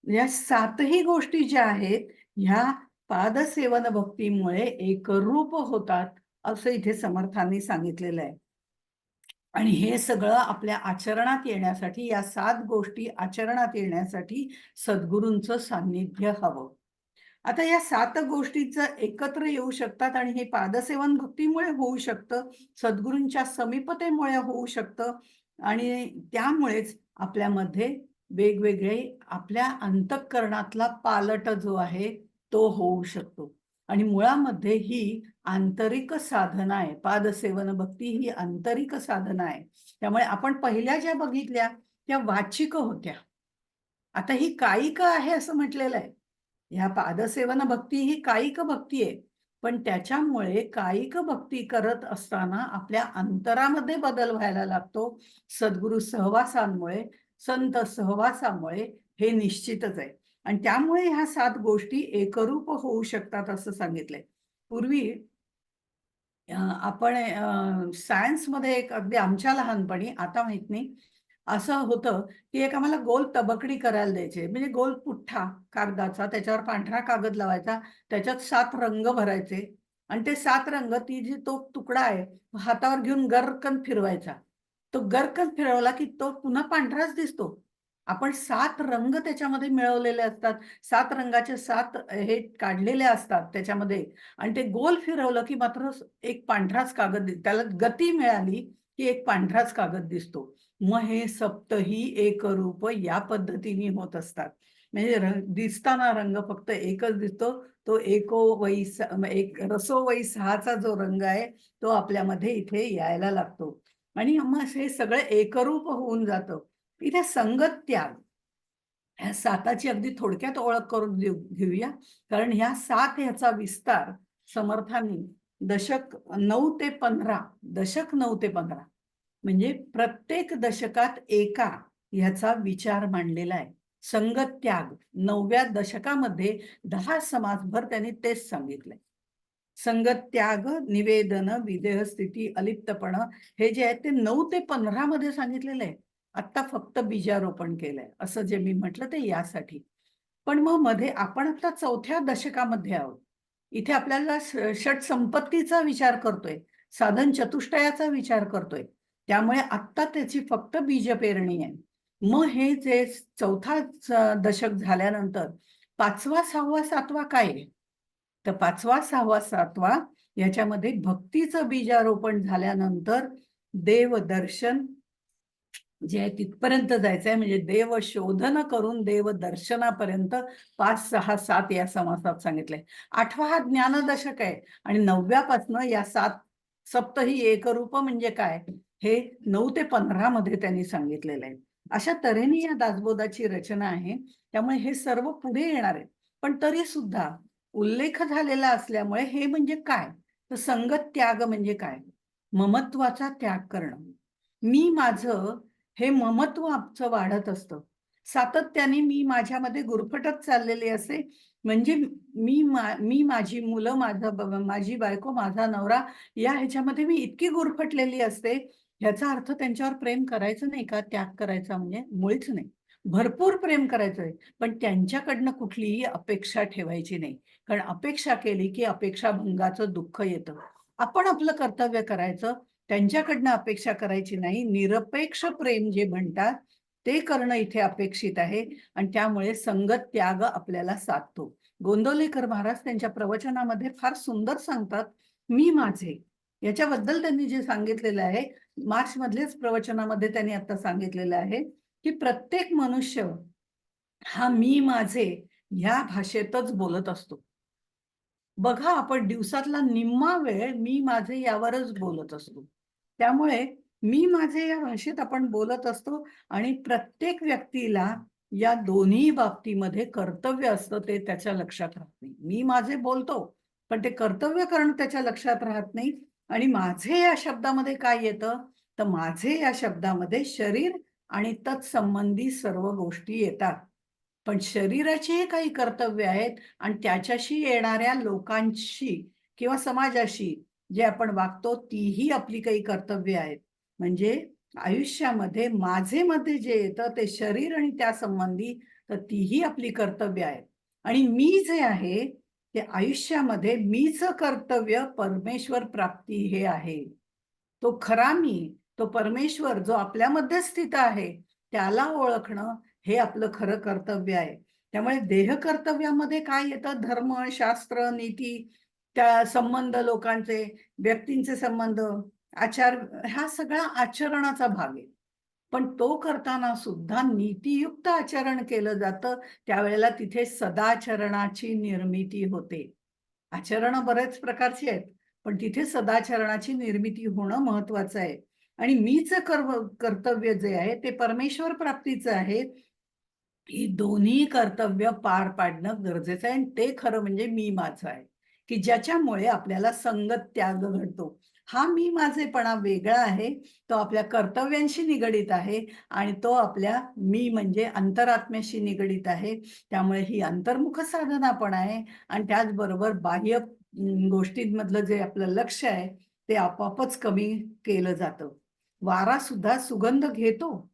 या 7ही गोष्टी ज्या आहेत, ह्या पादसेवन भक्तीमुळे एकरूप होतात, असं इथे समर्थांनी सांगितलेलं आहे. आणि हे सगळं आपल्या आचरणात येण्यासाठी, या 7 गोष्टी आचरणात येण्यासाठी सद्गुरूंचं सान्निध्य हवं. आता या 7 गोष्टीचं एकत्र येऊ शकतात आणि हे पादसेवन भक्तीमुळे होऊ शकतं, सद्गुरूंच्या समीपतेमुळे होऊ शकतं आणि त्यामुळेच आपल्यामध्ये वेगवेगळे आपल्या अंतःकरणातला पालट जो आहे तो होऊ शकतो. आणि मुळामध्ये ही आंतरिक साधना आहे. पादसेवन भक्ती ही आंतरिक साधना आहे. त्यामुळे आपण पहिल्या ज्या बघितल्या त्या वाचिक होत्या. आता ही कायिक आहे असं म्हटलेलं आहे. ह्या पादसेवन भक्ती ही कायिक भक्ती आहे. पण त्याच्यामुळे कायिक भक्ती करत असताना आपल्या अंतरामध्ये बदल व्हायला लागतो. सद्गुरू सहवासांमुळे, संत सहवासामुळे हे निश्चितच आहे. आणि त्यामुळे ह्या 7 गोष्टी एकरूप होऊ शकतात असं सांगितलंय. पूर्वी आपण सायन्समध्ये एक अगदी आमच्या लहानपणी, आता माहित नाही, असं होतं, की एक आम्हाला गोल तबकडी करायला द्यायचे. म्हणजे गोल पुठ्ठा कागदाचा, त्याच्यावर पांढरा कागद लावायचा, त्याच्यात 7 रंग भरायचे आणि ते 7 रंग, ती जी तो तुकडा आहे, हातावर घेऊन गरकन फिरवायचा. तो गरकन फिरवला, की तो पुन्हा पांढराच दिसतो. आपण 7 रंग त्याच्यामध्ये मिळवलेले असतात. 7 रंगाचे 7 हे काढलेले असतात त्याच्यामध्ये आणि ते गोल फिरवलं, की मात्र एक पांढराच कागद त्याला गती मिळाली, की एक पांढराच कागद दिसतो. मग हे सप्तही एकरूप या पद्धतीने होत असतात. म्हणजे दिसताना रंग फक्त एकच दिसतो. तो एको वै एक रसो वै सहाचा जो रंग आहे, तो आपल्यामध्ये इथे यायला लागतो. आणि मग हे सगळं एकरूप होऊन जातं. इथे संगत त्याग. ह्या साताची अगदी थोडक्यात ओळख करून घेऊया. कारण ह्या सात ह्याचा विस्तार समर्थांनी दशक 9 ते 15, दशक 9 ते 15 म्हणजे प्रत्येक दशकात एका ह्याचा विचार मांडलेला आहे. संगत त्याग 9व्या दशकामध्ये 10 समासभर त्यांनी तेच सांगितलंय. संगत त्याग, निवेदन, विदेह स्थिती, अलिप्तपण हे जे आहे ते 9 ते 15 मध्ये सांगितलेलं आहे. आता फक्त बीजारोपण केलंय असं जे मी म्हटलं ते यासाठी. पण मग मध्ये आपण आता 4थ्या दशकामध्ये आहोत. इथे आपल्याला षट संपत्तीचा विचार करतोय, साधन चतुष्टयाचा विचार करतोय. त्यामुळे आत्ता त्याची फक्त बीज पेरणी आहे. मग हे जे चौथा दशक झाल्यानंतर 5वा, 6वा, 7वा काय आहे? तर 5वा, 6वा, 7वा याच्यामध्ये भक्तीचं बीजारोपण झाल्यानंतर देवदर्शन जे आहे तिथपर्यंत जायचंय, म्हणजे देव शोधन करून देव दर्शनापर्यंत 5, 6, 7 या समासात सांगितलंय. 8वा हा ज्ञानदशक आहे आणि 9व्यापासनं या 7 सप्तही एकरूप म्हणजे काय हे 9 ते 15 मध्ये त्यांनी सांगितलेलं आहे. अशा तऱ्हेने या दासबोधाची रचना आहे. त्यामुळे हे सर्व पुढे येणार आहे. पण तरी सुद्धा उल्लेख झालेला असल्यामुळे हे म्हणजे काय, तर संगत त्याग म्हणजे काय, ममत्वाचा त्याग करणं. मी माझं हे ममत्व आमचं वाढत असतं. सातत्याने मी माझ्यामध्ये गुरफटत चाललेले असे, म्हणजे मी माझी मुलं, माझी बायको, माझा नवरा या ह्याच्यामध्ये मी इतकी गुरफटलेली असते, ह्याचा अर्थ त्यांच्यावर प्रेम करायचं नाही का? त्याग करायचा म्हणजे मुळीच नाही. भरपूर प्रेम करायचंय, पण त्यांच्याकडनं कुठलीही अपेक्षा ठेवायची नाही. कारण अपेक्षा केली की अपेक्षाभंगाचं दुःख येतं. आपण आपलं कर्तव्य करायचं, त्यांच्याकडनं अपेक्षा करायची नाही. निरपेक्ष प्रेम जे म्हणतात ते करणं इथे अपेक्षित आहे आणि त्यामुळे संगत त्याग आपल्याला साधतो. गोंदवलेकर महाराज त्यांच्या प्रवचनामध्ये फार सुंदर सांगतात, मी माझे याच्याबद्दल त्यांनी जे सांगितलेलं आहे, मार्च मधल्याच प्रवचनामध्ये त्यांनी आता सांगितलेलं आहे की प्रत्येक मनुष्य हा मी माझे ह्या भाषेतच बोलत असतो. बघा, आपण दिवसातला निम्मा वेळ मी माझे यावरच बोलत असतो. त्यामुळे मी माझे या भाषेत आपण बोलत असतो आणि प्रत्येक व्यक्तीला या दोन्ही बाबतीमध्ये कर्तव्य असतं, ते त्याच्या लक्षात राहत नाही. मी माझे बोलतो, पण ते कर्तव्य करणं त्याच्या लक्षात राहत नाही. आणि माझे या शब्दामध्ये काय येतं, तर माझे या शब्दामध्ये शरीर आणि तत्संबंधी सर्व गोष्टी येतात. पण शरीराचीही काही कर्तव्य आहेत आणि त्याच्याशी येणाऱ्या लोकांशी किंवा समाजाशी जे आपण वागतो तीही आपली काही कर्तव्य आहेत. म्हणजे आयुष्यामध्ये माझे मध्ये जे येतं ते शरीर आणि त्या संबंधी, तर तीही आपली कर्तव्य आहेत. आणि मी जे आहे ते आयुष्यामध्ये मीच कर्तव्य परमेश्वर प्राप्ती हे आहे. तो खरा मी, तो परमेश्वर जो आपल्यामध्ये स्थित आहे त्याला ओळखणं हे आपलं खरं कर्तव्य आहे. त्यामुळे देह कर्तव्यामध्ये काय येतं, धर्म, शास्त्र, नीती, त्या संबंध लोकांचे, व्यक्तींचे संबंध, आचार, हा सगळा आचरणाचा भाग आहे. पण तो करताना सुद्धा नीतियुक्त आचरण केलं जातं. त्यावेळेला तिथे सदाचरणाची निर्मिती होते. आचरण बरेच प्रकारची आहेत, पण तिथे सदाचरणाची निर्मिती होणं महत्वाचं आहे. आणि मीच कर्तव्य जे आहे ते परमेश्वर प्राप्तीचं आहे. ही दोन्ही कर्तव्य पार पाडणं गरजेचं आहे आणि ते खरं म्हणजे मी माझं आहे, की ज्याच्यामुळे आपल्याला संगत त्याग घडतो. हा मी माझेपणा वेगळा आहे, तो आपल्या कर्तव्यांशी निगडीत आहे आणि तो आपल्या मी म्हणजे अंतरात्म्याशी निगडीत आहे. त्यामुळे ही अंतर्मुख साधना पण आहे आणि त्याचबरोबर बाह्य गोष्टींमधलं जे आपलं लक्ष आहे ते आपोआपच कमी केलं जातं. वारा सुद्धा सुगंध घेतो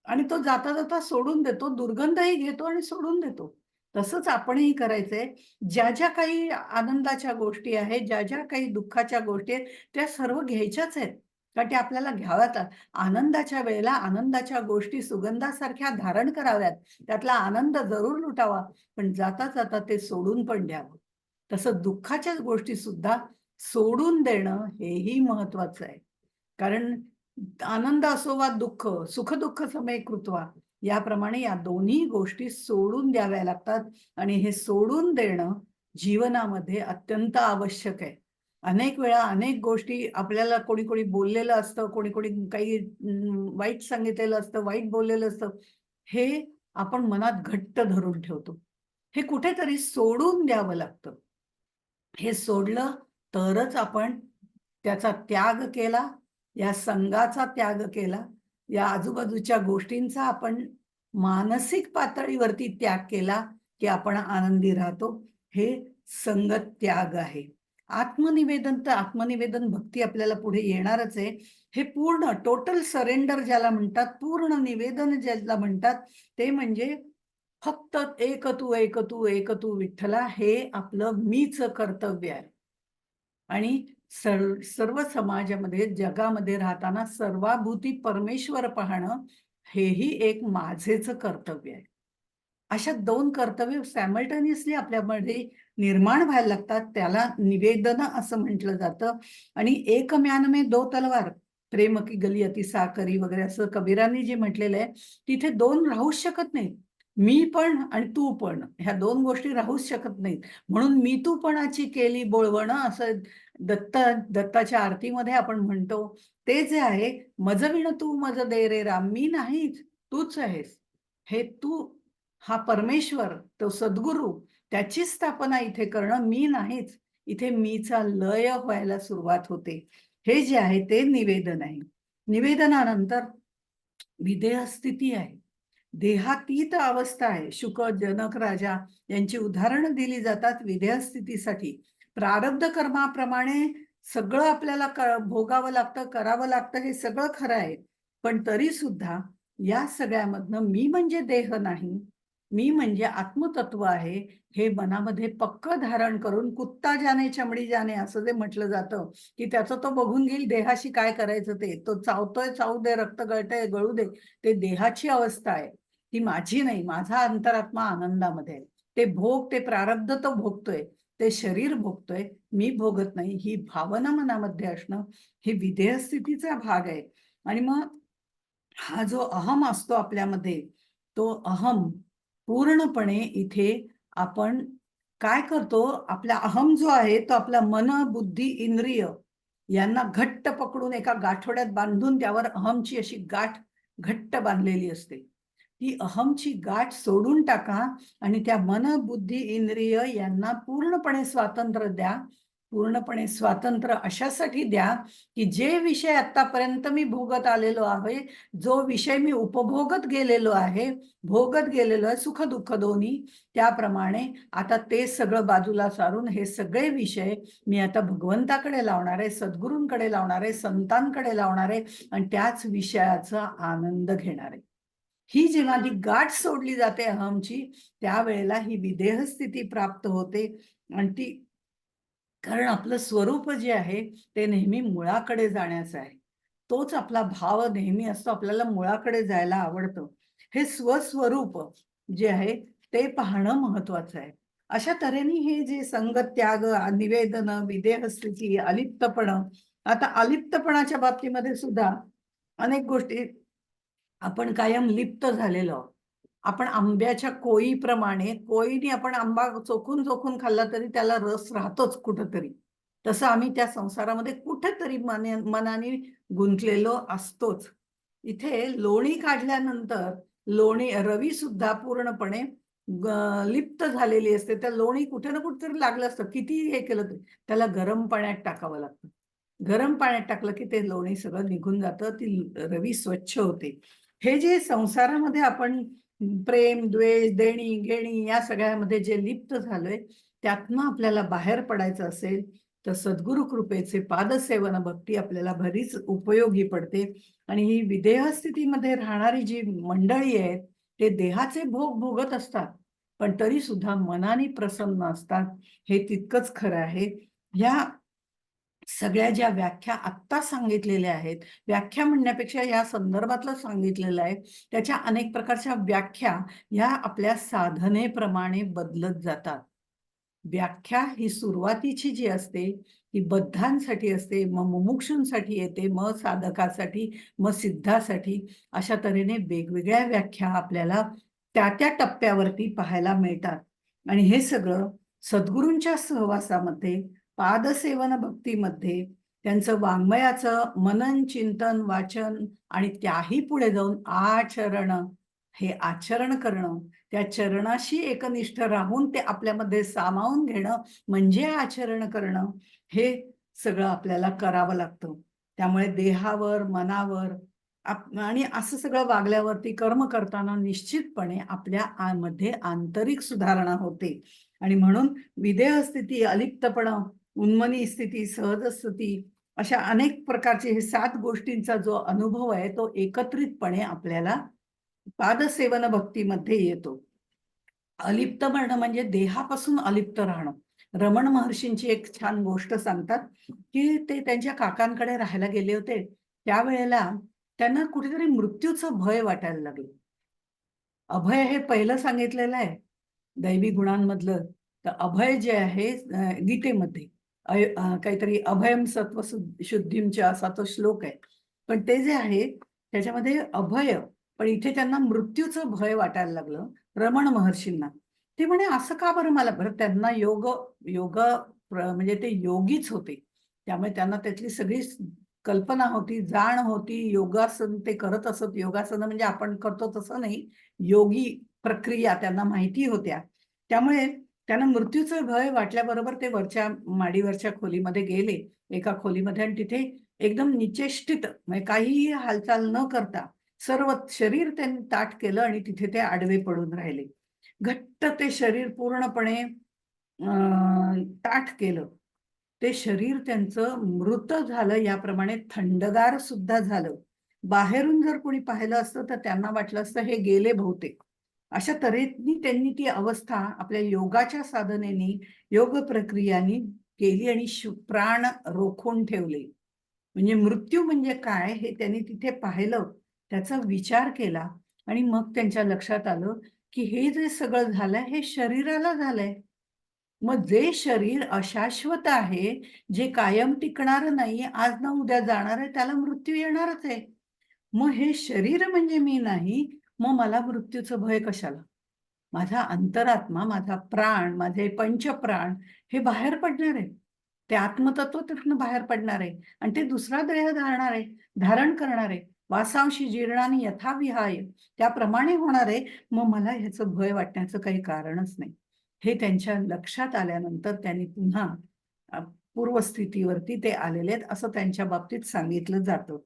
आणि तो जाता जाता सोडून देतो, दुर्गंधही घेतो आणि सोडून देतो. तसंच आपणही करायचंय. ज्या ज्या काही आनंदाच्या गोष्टी आहेत, ज्या ज्या काही दुःखाच्या गोष्टी आहेत, त्या सर्व घ्यायच्याच आहेत. कारण त्या आपल्याला घ्याव्यात. आनंदाच्या वेळेला आनंदाच्या गोष्टी सुगंधासारख्या धारण कराव्यात. त्यातला आनंद जरूर लुटावा, पण जाता जाता ते सोडून पण द्यावं. तसं दुःखाच्या गोष्टी सुद्धा सोडून देणं हेही महत्वाचं आहे. कारण आनंद असो वा दुःख, सुख-दुःख समे कृत्वा, याप्रमाणे या दोन्ही गोष्टी सोडून द्याव्या लागतात आणि हे सोडून देणं जीवनामध्ये अत्यंत आवश्यक आहे. अनेक वेळा अनेक गोष्टी आपल्याला कोणी-कोणी बोललेलं असतं, कोणी-कोणी काही वाईट सांगितलेलं असतं, वाईट बोललेलं असतं. हे आपण मनात घट्ट धरून ठेवतो. हे कुठेतरी सोडून द्यावं लागतं. हे सोडलं तरच आपण त्याचा त्याग केला, या संघाचा त्याग केला, या आजूबाजूच्या गोष्टींचा आपण मानसिक पातळीवरती त्याग केला, की आपण आनंदी राहतो. हे संगत त्याग आहे. आत्मनिवेदन तर आत्मनिवेदन भक्ती आपल्याला पुढे येणारच आहे. हे पूर्ण टोटल सरेंडर ज्याला म्हणतात, पूर्ण निवेदन ज्याला म्हणतात, ते म्हणजे फक्त एक तू एक तू एक तू विठ्ठला हे आपलं मीच कर्तव्य आहे. आणि सर्व समाजामध्ये जगामध्ये राहताना सर्वाभूती परमेश्वर पाहणं हेही एक माझेच कर्तव्य आहे. अशा दोन कर्तव्य सायमल्टेनियसली आपल्यामध्ये निर्माण व्हायला लागतात. त्याला निवेदन असं म्हटलं जातं. आणि एक म्यान में दो तलवार, प्रेम की गली अति साकरी वगैरे असं कबीरांनी जे म्हटलेलं आहे, तिथे दोन राहूच शकत नाहीत. मी पण आणि तू पण ह्या दोन गोष्टी राहूच शकत नाहीत. म्हणून मी तूपणाची केली बोळवणं असं दत्ताच्या आरतीमध्ये आपण म्हणतो. ते जे आहे, मज विण तू मज दे रे राम, मी नाहीच तूच आहेस. हे तू हा परमेश्वर, तो सद्गुरू, त्याची स्थापना इथे करणं, मी नाहीच. इथे मीचा लय व्हायला सुरुवात होते. हे जे आहे ते निवेदन आहे. निवेदनानंतर विदेह स्थिती आहे. देहातीत अवस्था आहे. शुक, जनक राजा यांची उदाहरणं दिली जातात विदेह स्थितीसाठी. प्रारब्ध कर्माप्रमाणे सगळं आपल्याला भोगावं लागतं, करावं लागतं, हे सगळं खरं आहे. पण तरी सुद्धा या सगळ्यामधनं मी म्हणजे देह नाही, मी म्हणजे आत्मतत्व आहे, हे मनामध्ये पक्क धारण करून कुत्ता जाने चमडी जाने असं जे म्हटलं जातं, की त्याचं तो बघून घेईल देहाशी काय करायचं ते. तो चावतोय चावू दे, रक्त गळतंय गळू दे. ते देहाची अवस्था आहे. ती माझी नाही. माझा अंतरात्मा आनंदामध्ये आहे. ते भोग, ते प्रारब्ध तो भोगतोय. ते शरीर भोगतोय, मी भोगत नाही. ही भावना मनामध्ये असणं, ही विधेय स्थितीचा भाग आहे. आणि मग हा जो अहम असतो आपल्यामध्ये, तो अहम पूर्णपणे इथे आपण काय करतो, आपला अहम जो आहे तो आपला मन, बुद्धी, इंद्रिय यांना घट्ट पकडून एका गाठोड्यात बांधून त्यावर अहमची अशी गाठ घट्ट बांधलेली असते. ती अहमची गाठ सोडून टाका आणि त्या मन, बुद्धी, इंद्रिय यांना पूर्णपणे स्वातंत्र्य द्या. पूर्णपणे स्वातंत्र्य अशासाठी द्या, की जे विषय आतापर्यंत मी भोगत आलेलो आहे, जो विषय मी उपभोगत गेलेलो आहे, भोगत गेलेलो आहे, सुख दुःख दोन्ही, त्याप्रमाणे आता ते सगळं बाजूला सारून हे सगळे विषय मी आता भगवंताकडे लावणार आहे, सद्गुरूंकडे लावणार आहे, संतांकडे लावणार आहे आणि त्याच विषयाचा आनंद घेणार आहे. ही जेव्हा ती गाठ सोडली जाते अहमची, त्यावेळेला ही विदेह स्थिती प्राप्त होते. आणि ती, कारण आपलं स्वरूप जे आहे ते नेहमी मुळाकडे जाण्याचं आहे. तोच आपला भाव नेहमी असतो, आपल्याला मुळाकडे जायला आवडतं. हे स्वस्वरूप जे आहे ते पाहणं महत्वाचं आहे. अशा तऱ्हेने हे जे संगत त्याग, निवेदन, विदेह स्थिती, अलिप्तपण, आता अलिप्तपणाच्या बाबतीमध्ये सुद्धा अनेक गोष्टी आपण कायम लिप्त झालेलो आहोत. आपण आंब्याच्या कोईप्रमाणे, कोईने आपण आंबा चोखून चोखून खाल्ला तरी त्याला रस राहतोच कुठंतरी. तसं आम्ही त्या संसारामध्ये कुठेतरी मनाने गुंतलेलो असतोच. इथे लोणी काढल्यानंतर रवी सुद्धा पूर्णपणे लिप्त झालेली असते. त्या लोणी कुठे ना कुठेतरी लागलं असतं. कितीही हे केलं तरी त्याला गरम पाण्यात टाकावं लागतं. गरम पाण्यात टाकलं की ते लोणी सगळं निघून जातं. ती रवी स्वच्छ होते. हे जे संसारामध्ये आपण प्रेम, द्वेष, देणी, घेणी या सगळ्यामध्ये जे लिप्त झालोय, त्यातनं आपल्याला बाहेर पडायचं असेल, तर सद्गुरु कृपेचे पादसेवन भक्ती आपल्याला बरीच उपयोगी पडते. आणि ही विदेह स्थितीमध्ये राहणारी जी मंडळी आहेत, ते देहाचे भोग भोगत असतात, पण तरी सुद्धा मनाने प्रसन्न असतात. हे तितकंच खरं आहे. ह्या सगळ्या ज्या व्याख्या आत्ता सांगितलेल्या आहेत, व्याख्या म्हणण्यापेक्षा या संदर्भातलं सांगितलेलं आहे, त्याच्या अनेक प्रकारच्या व्याख्या ह्या आपल्या साधनेप्रमाणे बदलत जातात. व्याख्या ही सुरुवातीची जी असते ती बद्धांसाठी असते, मग मुमुक्षूंसाठी येते, मग साधकासाठी, मग सिद्धासाठी. अशा तऱ्हेने वेगवेगळ्या व्याख्या आपल्याला त्या त्या टप्प्यावरती पाहायला मिळतात. आणि हे सगळं सद्गुरूंच्या सहवासामध्ये, पादसेवन भक्तीमध्ये, त्यांचं वाङ्मयाचं मनन, चिंतन, वाचन आणि त्याही पुढे जाऊन आचरण, हे आचरण करणं, त्या चरणाशी एकनिष्ठ राहून ते आपल्यामध्ये सामावून घेणं म्हणजे आचरण करणं, हे सगळं आपल्याला करावं लागतं. त्यामुळे देहावर, मनावर आणि असं सगळं वागल्यावरती कर्म करताना निश्चितपणे आपल्या मध्ये आंतरिक सुधारणा होते. आणि म्हणून विदेह स्थिती, अलिप्तपणा, उन्मनी स्थिती, सहज स्थिती अशा अनेक प्रकारचे हे 7 गोष्टींचा जो अनुभव आहे तो एकत्रितपणे आपल्याला पादसेवन भक्तीमध्ये येतो. अलिप्त म्हणणं म्हणजे देहापासून अलिप्त राहणं. रमण महर्षींची एक छान गोष्ट सांगतात, की ते त्यांच्या काकांकडे राहायला गेले होते. त्यावेळेला त्यांना कुठेतरी मृत्यूचं भय वाटायला लागलं. अभय हे पहिलं सांगितलेलं आहे दैवी गुणांमधलं. तर अभय जे आहे गीतेमध्ये काहीतरी अभयम सत्व शुद्धींच्या असा तो श्लोक आहे. पण ते जे आहे त्याच्यामध्ये अभय, पण इथे त्यांना मृत्यूचं भय वाटायला लागलं रमण महर्षींना. ते म्हणे असं का बरं मला बरं त्यांना योग योग म्हणजे ते योगीच होते. त्यामुळे त्यांना त्यातली सगळी कल्पना होती, जाण होती. योगासन ते करत असत. योगासन म्हणजे आपण करतो तसं नाही. योगी प्रक्रिया त्यांना माहिती होत्या. त्यामुळे त्यांना मृत्यूचं भय वाटल्याबरोबर ते वरच्या माडीवरच्या खोलीमध्ये गेले. एका खोलीमध्ये आणि तिथे एकदम निचेष्टित म्हणजे काहीही हालचाल न करता सर्व शरीर त्यांनी ताठ केलं आणि तिथे ते आडवे पडून राहिले. घट्ट ते शरीर पूर्णपणे ताठ केलं. ते शरीर त्यांचं मृत झालं, याप्रमाणे थंडगार सुद्धा झालं. बाहेरून जर कोणी पाहिलं असतं तर त्यांना वाटलं असतं हे गेले बहुतेक. अशा तऱ्हेने त्यांनी ती अवस्था आपल्या योगाच्या साधनेने, योग प्रक्रियांनी केली आणि प्राण रोखून ठेवले. म्हणजे मृत्यू म्हणजे काय हे त्यांनी तिथे पाहिलं, त्याचा विचार केला आणि मग त्यांच्या लक्षात आलं, की हे जे सगळं झालंय हे शरीराला झालंय. मग जे शरीर अशाश्वत आहे, जे कायम टिकणारं नाही, आज ना उद्या जाणार आहे, त्याला मृत्यू येणारच आहे. मग हे शरीर म्हणजे मी नाही, मग मला मृत्यूचं भय कशाला? माझा अंतरात्मा, माझा प्राण, माझे पंचप्राण हे बाहेर पडणार आहे. ते आत्मतत्व तिथून बाहेर पडणार आहे आणि ते दुसरा देह धारण करणार आहे. वासांशी जीर्णानी यथा विहाय त्याप्रमाणे होणार आहे. मग मला ह्याचं भय वाटण्याचं काही कारणच नाही. हे त्यांच्या लक्षात आल्यानंतर त्यांनी पुन्हा अ, पूर्वस्थितीवरती ते आलेले आहेत असं त्यांच्या बाबतीत सांगितलं जातं.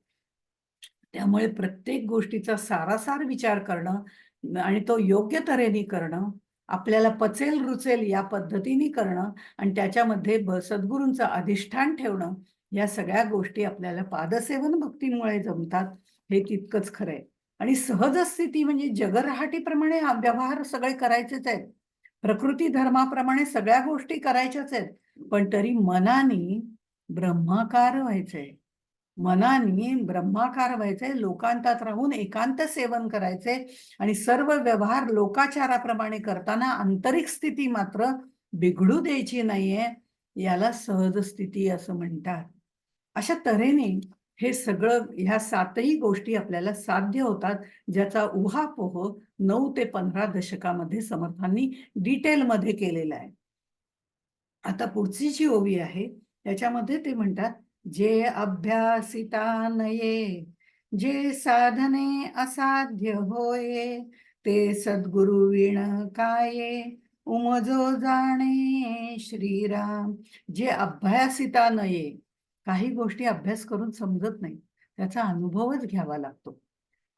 त्यामुळे प्रत्येक गोष्टीचा सारासार विचार करणं आणि तो योग्य तऱ्हेने करणं, आपल्याला पचेल रुचेल या पद्धतीने करणं आणि त्याच्यामध्ये सद्गुरूंचं अधिष्ठान ठेवणं, या सगळ्या गोष्टी आपल्याला पादसेवन भक्तीमुळे जमतात, हे तितकंच खरं आहे. आणि सहज स्थिती म्हणजे जगरहाटीप्रमाणे व्यवहार सगळे करायचेच आहेत. प्रकृती धर्माप्रमाणे सगळ्या गोष्टी करायच्याच आहेत. पण तरी मनाने ब्रह्माकार व्हायचंय. मनाने ब्रह्माकार व्हायचंय, लोकांतात राहून एकांत सेवन करायचंय आणि सर्व व्यवहार लोकाचाराप्रमाणे करताना आंतरिक स्थिती मात्र बिघडू द्यायची नाहीये. याला सहज स्थिती असं म्हणतात. अशा तऱ्हेने हे सगळं ह्या 7ही गोष्टी आपल्याला साध्य होतात, ज्याचा उहापोह 9 ते 15 दशकामध्ये समर्थांनी डिटेलमध्ये केलेला आहे. आता पुढची जी ओवी आहे, त्याच्यामध्ये ते म्हणतात, "जे अभ्यासिता नये, जे साधने असाध्य होये, ते सद्गुरु विण काये, उमजो जाणे श्रीराम." जे अभ्यासिता नये, काही गोष्टी अभ्यास करून समजत नाही. त्याचा अनुभवच घ्यावा लागतो.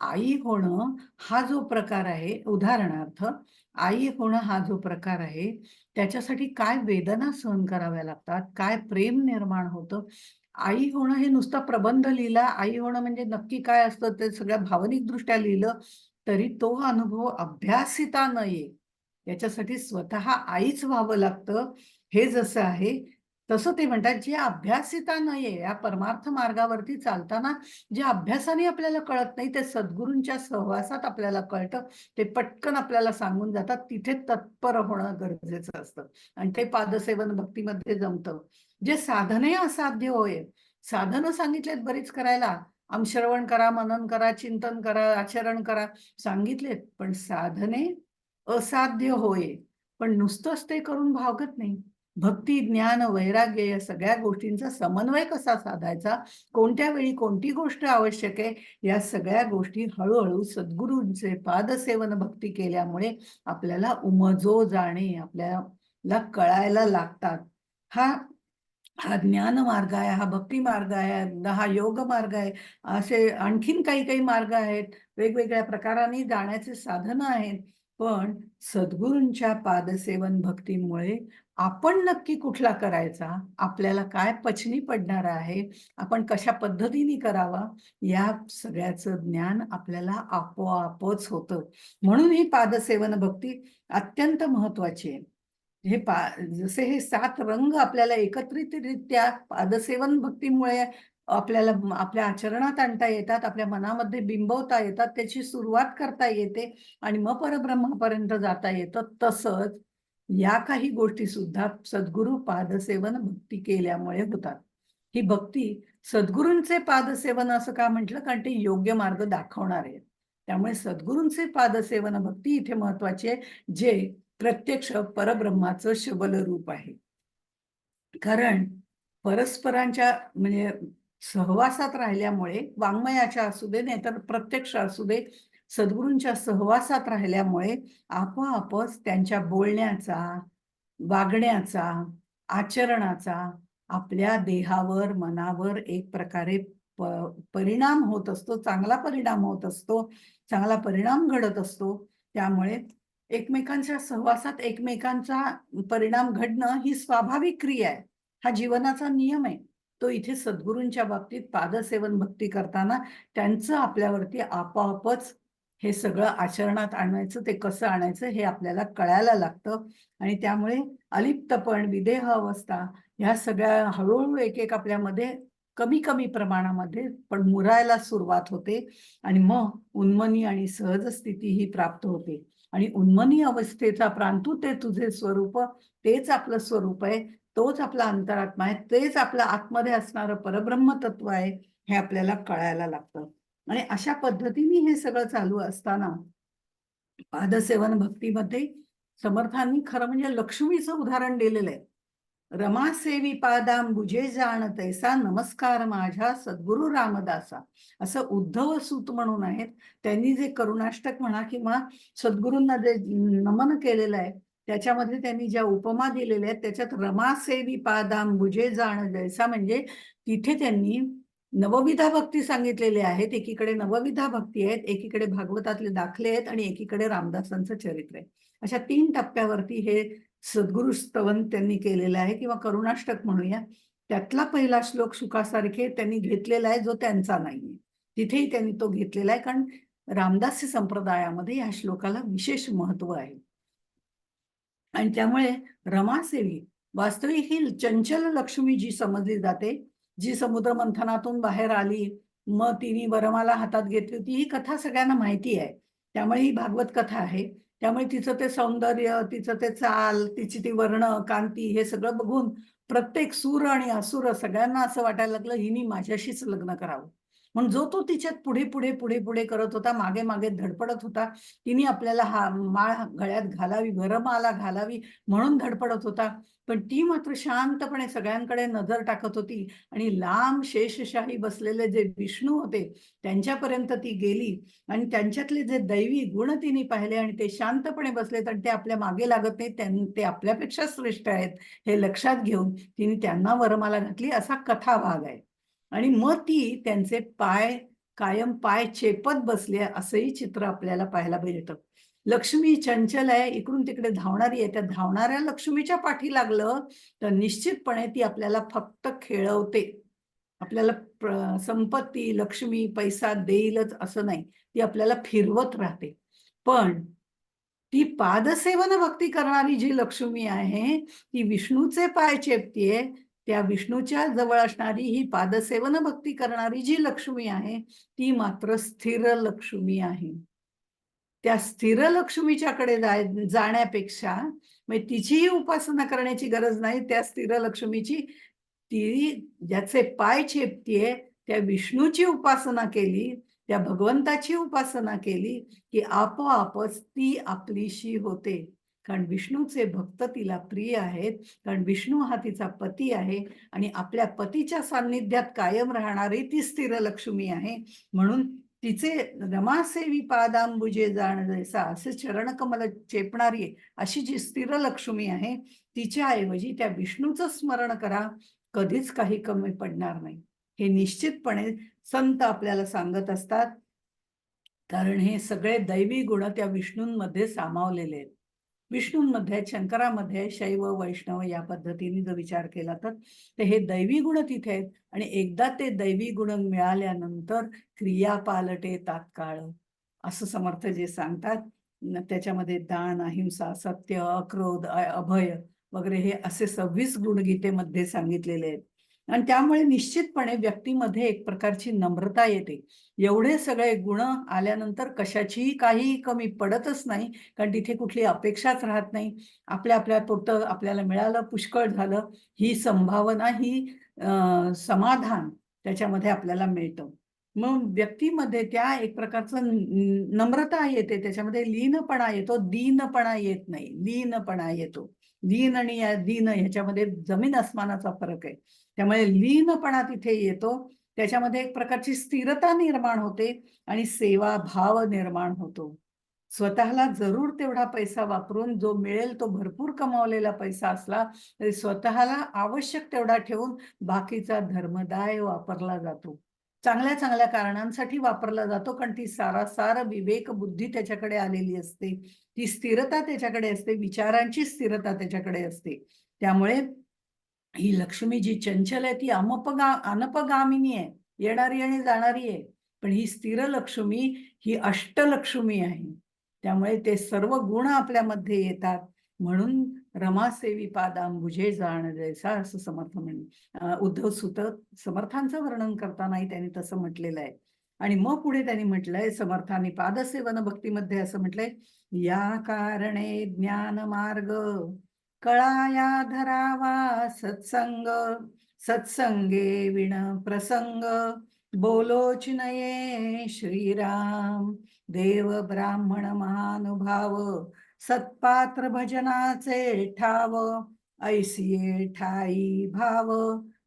आई होणं हा जो प्रकार आहे, उदाहरणार्थ आई होणं हा जो प्रकार आहे, त्याच्यासाठी काय वेदना सहन कराव्या लागतात, काय प्रेम निर्माण होतं. आई होणं हे नुसतं प्रबंध लिहिला, आई होणं म्हणजे नक्की काय असतं ते सगळ्या भावनिकदृष्ट्या लिहिलं, तरी तो अनुभव अभ्यासिता न येईल. त्याच्यासाठी स्वतः आईच व्हावं लागतं. हे जसं आहे, तसं ते म्हणतात, जे अभ्यासिता नाहीये, या परमार्थ मार्गावरती चालताना जे अभ्यासाने आपल्याला कळत नाही, ते सद्गुरूंच्या सहवासात आपल्याला कळतं. ते पटकन आपल्याला सांगून जातात. तिथे तत्पर होणं गरजेचं असतं आणि ते पादसेवन भक्तीमध्ये जमतं. जे साधने असाध्य होय, साधनं सांगितलेत बरीच करायला. श्रवण करा, मनन करा, चिंतन करा, आचरण करा सांगितलेत. पण साधने असाध्य होय. पण नुसतंच ते करून भागत नाही. भक्ती, ज्ञान, वैराग्य या सगळ्या गोष्टींचा समन्वय कसा साधायचा, कोणत्या वेळी कोणती गोष्ट आवश्यक आहे, या सगळ्या गोष्टी हळूहळू सद्गुरूंचे पादसेवन भक्ती केल्यामुळे आपल्याला उमजो जाणे, आपल्याला कळायला लागतात. हा हा ज्ञान मार्ग आहे, हा भक्ती मार्ग आहे, हा योग मार्ग आहे. असे आणखीन काही काही मार्ग आहेत. वेगवेगळ्या प्रकाराने जाण्याचे साधनं आहेत. पण सद्गुरूंच्या पादसेवन भक्तीमुळे आपण नक्की कुठला करायचा, आपल्याला काय पचनी पडणार आहे, आपण कशा पद्धतीने करावा, या सगळ्याचं ज्ञान आपल्याला आपोआपच होतं. म्हणून ही पादसेवन भक्ती अत्यंत महत्वाची आहे. हे जसे हे 7 रंग आपल्याला एकत्रितरित्या पादसेवन भक्तीमुळे आपल्याला आपल्या आचरणात आणता येतात, आपल्या मनामध्ये बिंबवता येतात, त्याची सुरुवात करता येते आणि मग परब्रह्मापर्यंत जाता येतं. तसंच या काही गोष्टी सुद्धा सद्गुरू पादसेवन भक्ती केल्यामुळे होतात. ही भक्ती सद्गुरूंचे पादसेवन असं का म्हटलं? कारण ते योग्य मार्ग दाखवणार आहेत. त्यामुळे सद्गुरूंचे पादसेवन भक्ती इथे महत्वाची आहे, जे प्रत्यक्ष परब्रह्माचं शबल रूप आहे. कारण परस्परांच्या म्हणजे सहवासात राहिल्यामुळे, वाङ्मयाच्या असू दे नाहीतर प्रत्यक्ष असू दे, सद्गुरूंच्या सहवासात राहिल्यामुळे आपोआपच त्यांच्या बोलण्याचा, वागण्याचा, आचरणाचा आपल्या देहावर, मनावर एक प्रकारे प परिणाम होत असतो, चांगला परिणाम होत असतो, चांगला परिणाम घडत असतो. त्यामुळे एकमेकांच्या सहवासात एकमेकांचा परिणाम घडणं ही स्वाभाविक क्रिया आहे. हा जीवनाचा नियम आहे. तो इथे सद्गुरूंच्या बाबतीत पादसेवन भक्ती करताना त्यांचं आपल्यावरती आपोआपच हे सगळं आचरणात आणायचं, ते कसं आणायचं हे आपल्याला कळायला लागतं आणि त्यामुळे अलिप्तपण, विदेह अवस्था ह्या सगळ्या हळूहळू एक आपल्यामध्ये कमी-कमी प्रमाणामध्ये पण मुरायला सुरुवात होते आणि मग उन्मनी आणि सहज स्थिती ही प्राप्त होते. आणि उन्मनी अवस्थेचा प्रांतु ते तुझे स्वरूप, तेच आपलं स्वरूप आहे, तोच आपला अंतरात्मा आहे, तेच आपलं आतमध्ये असणारं परब्रह्म तत्व आहे, हे आपल्याला कळायला लागतं. आणि अशा पद्धतीने हे सगळं चालू असताना पादसेवन भक्तीमध्ये समर्थांनी खरं म्हणजे लक्ष्मीचं उदाहरण दिलेलं आहे. रमासेवी पादांबुजे जाण तैसा नमस्कार माझ्या सद्गुरु रामदासा. असं उद्धव सूत म्हणून आहेत. त्यांनी जे करुणाष्टक म्हणा किंवा सद्गुरूंना जे नमन केलेलं आहे, त्याच्यामध्ये त्यांनी ज्या उपमा दिलेल्या आहेत, त्याच्यात रमासेवी पादांबुजे जाण जैसा म्हणजे तिथे त्यांनी नवविधा भक्ती सांगितलेली आहेत. एकीकडे नवविधा भक्ती आहेत, एकीकडे भागवतातले दाखले आहेत आणि एकीकडे रामदासांचं चरित्र आहे. अशा 3 टप्प्यावरती हे सद्गुरु स्तवन त्यांनी केलेलं आहे किंवा करुणाष्टक म्हणूया. त्यातला पहिला श्लोक सुखासारखे त्यांनी घेतलेला आहे, जो त्यांचा नाहीये. तिथेही त्यांनी तो घेतलेला आहे, कारण रामदासी संप्रदायामध्ये या श्लोकाला विशेष महत्व आहे. आणि त्यामुळे रमासेवी वास्तविक ही चंचल लक्ष्मी जी समजली जाते, जी समुद्र मंथनातून बाहेर आली, मग तिने वरमाला हातात घेतली होती, ही कथा सगळ्यांना माहिती आहे. त्यामुळे ही भागवत कथा आहे. त्यामुळे तिचं ते सौंदर्य, तिचं ते चाल, तिची ती वर्ण, कांती हे सगळं बघून प्रत्येक सूर आणि असुर सगळ्यांना असं वाटायला लागलं, हिने माझ्याशीच लग्न करावं. म्हणून जो तो तिच्यात पुढे करत होता, मागे धडपडत होता. तिने आपल्याला हा माळ गळ्यात घालावी, वरमाला घालावी म्हणून धडपडत होता. पण ती मात्र शांतपणे सगळ्यांकडे नजर टाकत होती आणि लांब शेषशाही बसलेले जे विष्णू होते, त्यांच्यापर्यंत ती गेली आणि त्यांच्यातले जे दैवी गुण तिने पाहिले आणि ते शांतपणे बसलेत आणि ते आपल्या मागे लागत नाहीत, ते आपल्यापेक्षा श्रेष्ठ आहेत, हे लक्षात घेऊन तिने त्यांना वरमाला घातली, असा कथा भाग आहे. आणि मग ती त्यांचे कायम पाय चेपत बसली असंही चित्र आपल्याला पाहायला भेटतं. लक्ष्मी चंचल आहे, इकडून तिकडे धावणारी आहे. त्या धावणाऱ्या लक्ष्मीच्या पाठी लागलं तर निश्चितपणे ती आपल्याला फक्त खेळवते. आपल्याला संपत्ती, लक्ष्मी, पैसा देईलच असं नाही. ती आपल्याला फिरवत राहते. पण ती पादसेवन भक्ती करणारी जी लक्ष्मी आहे, ती विष्णूचे पाय चेपतीये. त्या विष्णूच्या जवळ असणारी ही पादसेवन भक्ती करणारी जी लक्ष्मी आहे, ती मात्र स्थिर लक्ष्मी आहे. त्या स्थिर लक्ष्मीच्याकडे जाण्यापेक्षा म्हणजे तिचीही उपासना करण्याची गरज नाही. त्या स्थिर लक्ष्मीची, ती ज्याचे पाय चेपतीये, त्या विष्णूची उपासना केली, त्या भगवंताची उपासना केली, की आपोआपच ती आपलीशी होते. कारण विष्णूचे भक्त तिला प्रिय आहेत. कारण विष्णू हा तिचा पती आहे आणि आपल्या पतीच्या सान्निध्यात कायम राहणारी ती स्थिर लक्ष्मी आहे. म्हणून तिचे रमासेवी पादांबुजे जाण जैसा, असे चरणकमल चेपणारी अशी जी स्थिर लक्ष्मी आहे, तिच्याऐवजी त्या विष्णूचं स्मरण करा, कधीच काही कमी पडणार नाही. हे निश्चितपणे संत आपल्याला सांगत असतात. कारण हे सगळे दैवी गुण त्या विष्णूंमध्ये सामावलेले आहेत. विष्णूंमध्ये, शंकरामध्ये, शैव, वैष्णव या पद्धतीने जर विचार केला तर हे दैवी गुण तिथे आहेत आणि एकदा ते दैवी गुण मिळाल्यानंतर क्रिया पालटे तात्काळ, असं समर्थ जे सांगतात. त्याच्यामध्ये दान, अहिंसा, सत्य, अक्रोध, अभय वगैरे हे असे 26 गुण गीतेमध्ये सांगितलेले आहेत. आणि त्यामुळे निश्चितपणे व्यक्तीमध्ये एक प्रकारची नम्रता येते. एवढे सगळे गुण आल्यानंतर कशाचीही काही कमी पडतच नाही. कारण तिथे कुठली अपेक्षाच राहत नाही. आपल्या पुरतं आपल्याला मिळालं, पुष्कळ झालं, ही संभावना, ही समाधान त्याच्यामध्ये आपल्याला मिळतं. मग व्यक्तीमध्ये त्या एक प्रकारचं नम्रता येते, त्याच्यामध्ये लीनपणा येतो, दीनपणा येत नाही, लीनपणा येतो. लीन आणि या दीन ह्याच्यामध्ये जमीन अस्मानाचा फरक आहे. त्यामुळे लीनपणा तिथे येतो. त्याच्यामध्ये एक प्रकारची स्थिरता निर्माण होते आणि सेवाभाव निर्माण होतो. स्वतःला जरूर तेवढा पैसा वापरून जो मिळेल तो भरपूर कमावलेला पैसा असला तरी स्वतःला आवश्यक तेवढा ठेवून बाकीचा धर्मदाय वापरला जातो. चांगल्या चांगल्या कारणांसाठी वापरला जातो, कारण ती सारासार विवेक बुद्धी त्याच्याकडे आलेली असते. ती स्थिरता त्याच्याकडे असते, विचारांची स्थिरता त्याच्याकडे असते. त्यामुळे ही लक्ष्मी जी चंचल आहे ती अनपगामिनी आहे, येणारी आणि जाणारी आहे. पण ही स्थिर लक्ष्मी ही अष्टलक्ष्मी आहे. त्यामुळे ते सर्व गुण आपल्यामध्ये येतात. म्हणून रमासेवी पादांबुजे जाण जैसा, असं समर्थ उद्धव सुत समर्थांचं वर्णन करतानाही त्यांनी तसं म्हटलेलं आहे. आणि मग पुढे त्यांनी म्हटलंय समर्थांनी पादसेवन भक्तीमध्ये असं म्हटलंय, या कारणे ज्ञान मार्ग कळाया धरावा सत्संग, सत्संगे विण प्रसंग, बोलोच नये श्रीराम. देव ब्राह्मण महानुभाव, सत्पात्र भजनाचे ठाव, ऐसिये ठाई भाव,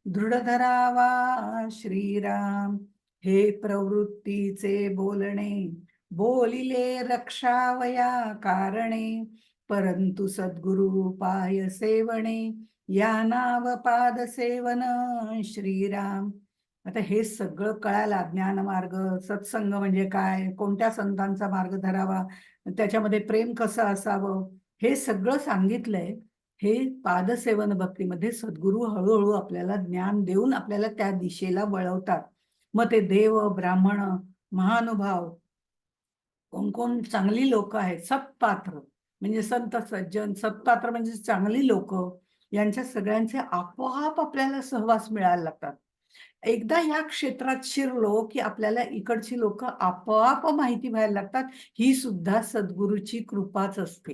दृढ धरावा श्रीराम. हे प्रवृत्तीचे बोलणे, बोलिले रक्षावया कारणे, परंतु सद्गुरु पाय सेवणे, या नाव पाद सेवन श्रीराम. आता हे सगळं कळायला ज्ञानमार्ग, सत्संग म्हणजे काय, कोणत्या संतांचा मार्ग धरावा, त्याच्यामध्ये प्रेम कसं असावं, हे सगळं सांगितलंय. हे पादसेवन भक्तीमध्ये सद्गुरु हळूहळू आपल्याला ज्ञान देऊन आपल्याला त्या दिशेला वळवतात. मग ते देव, ब्राह्मण, महानुभाव, कोण कोण चांगली लोक आहेत, सत्पात्र म्हणजे संत सज्जन, सत्पात्र म्हणजे चांगली लोक, यांच्या सगळ्यांचे आपोआप आपल्याला सहवास मिळायला लागतात. एकदा या क्षेत्रात शिरलो की आपल्याला इकडची लोक आपोआप माहिती व्हायला लागतात. ही सुद्धा सद्गुरूची कृपाच असते.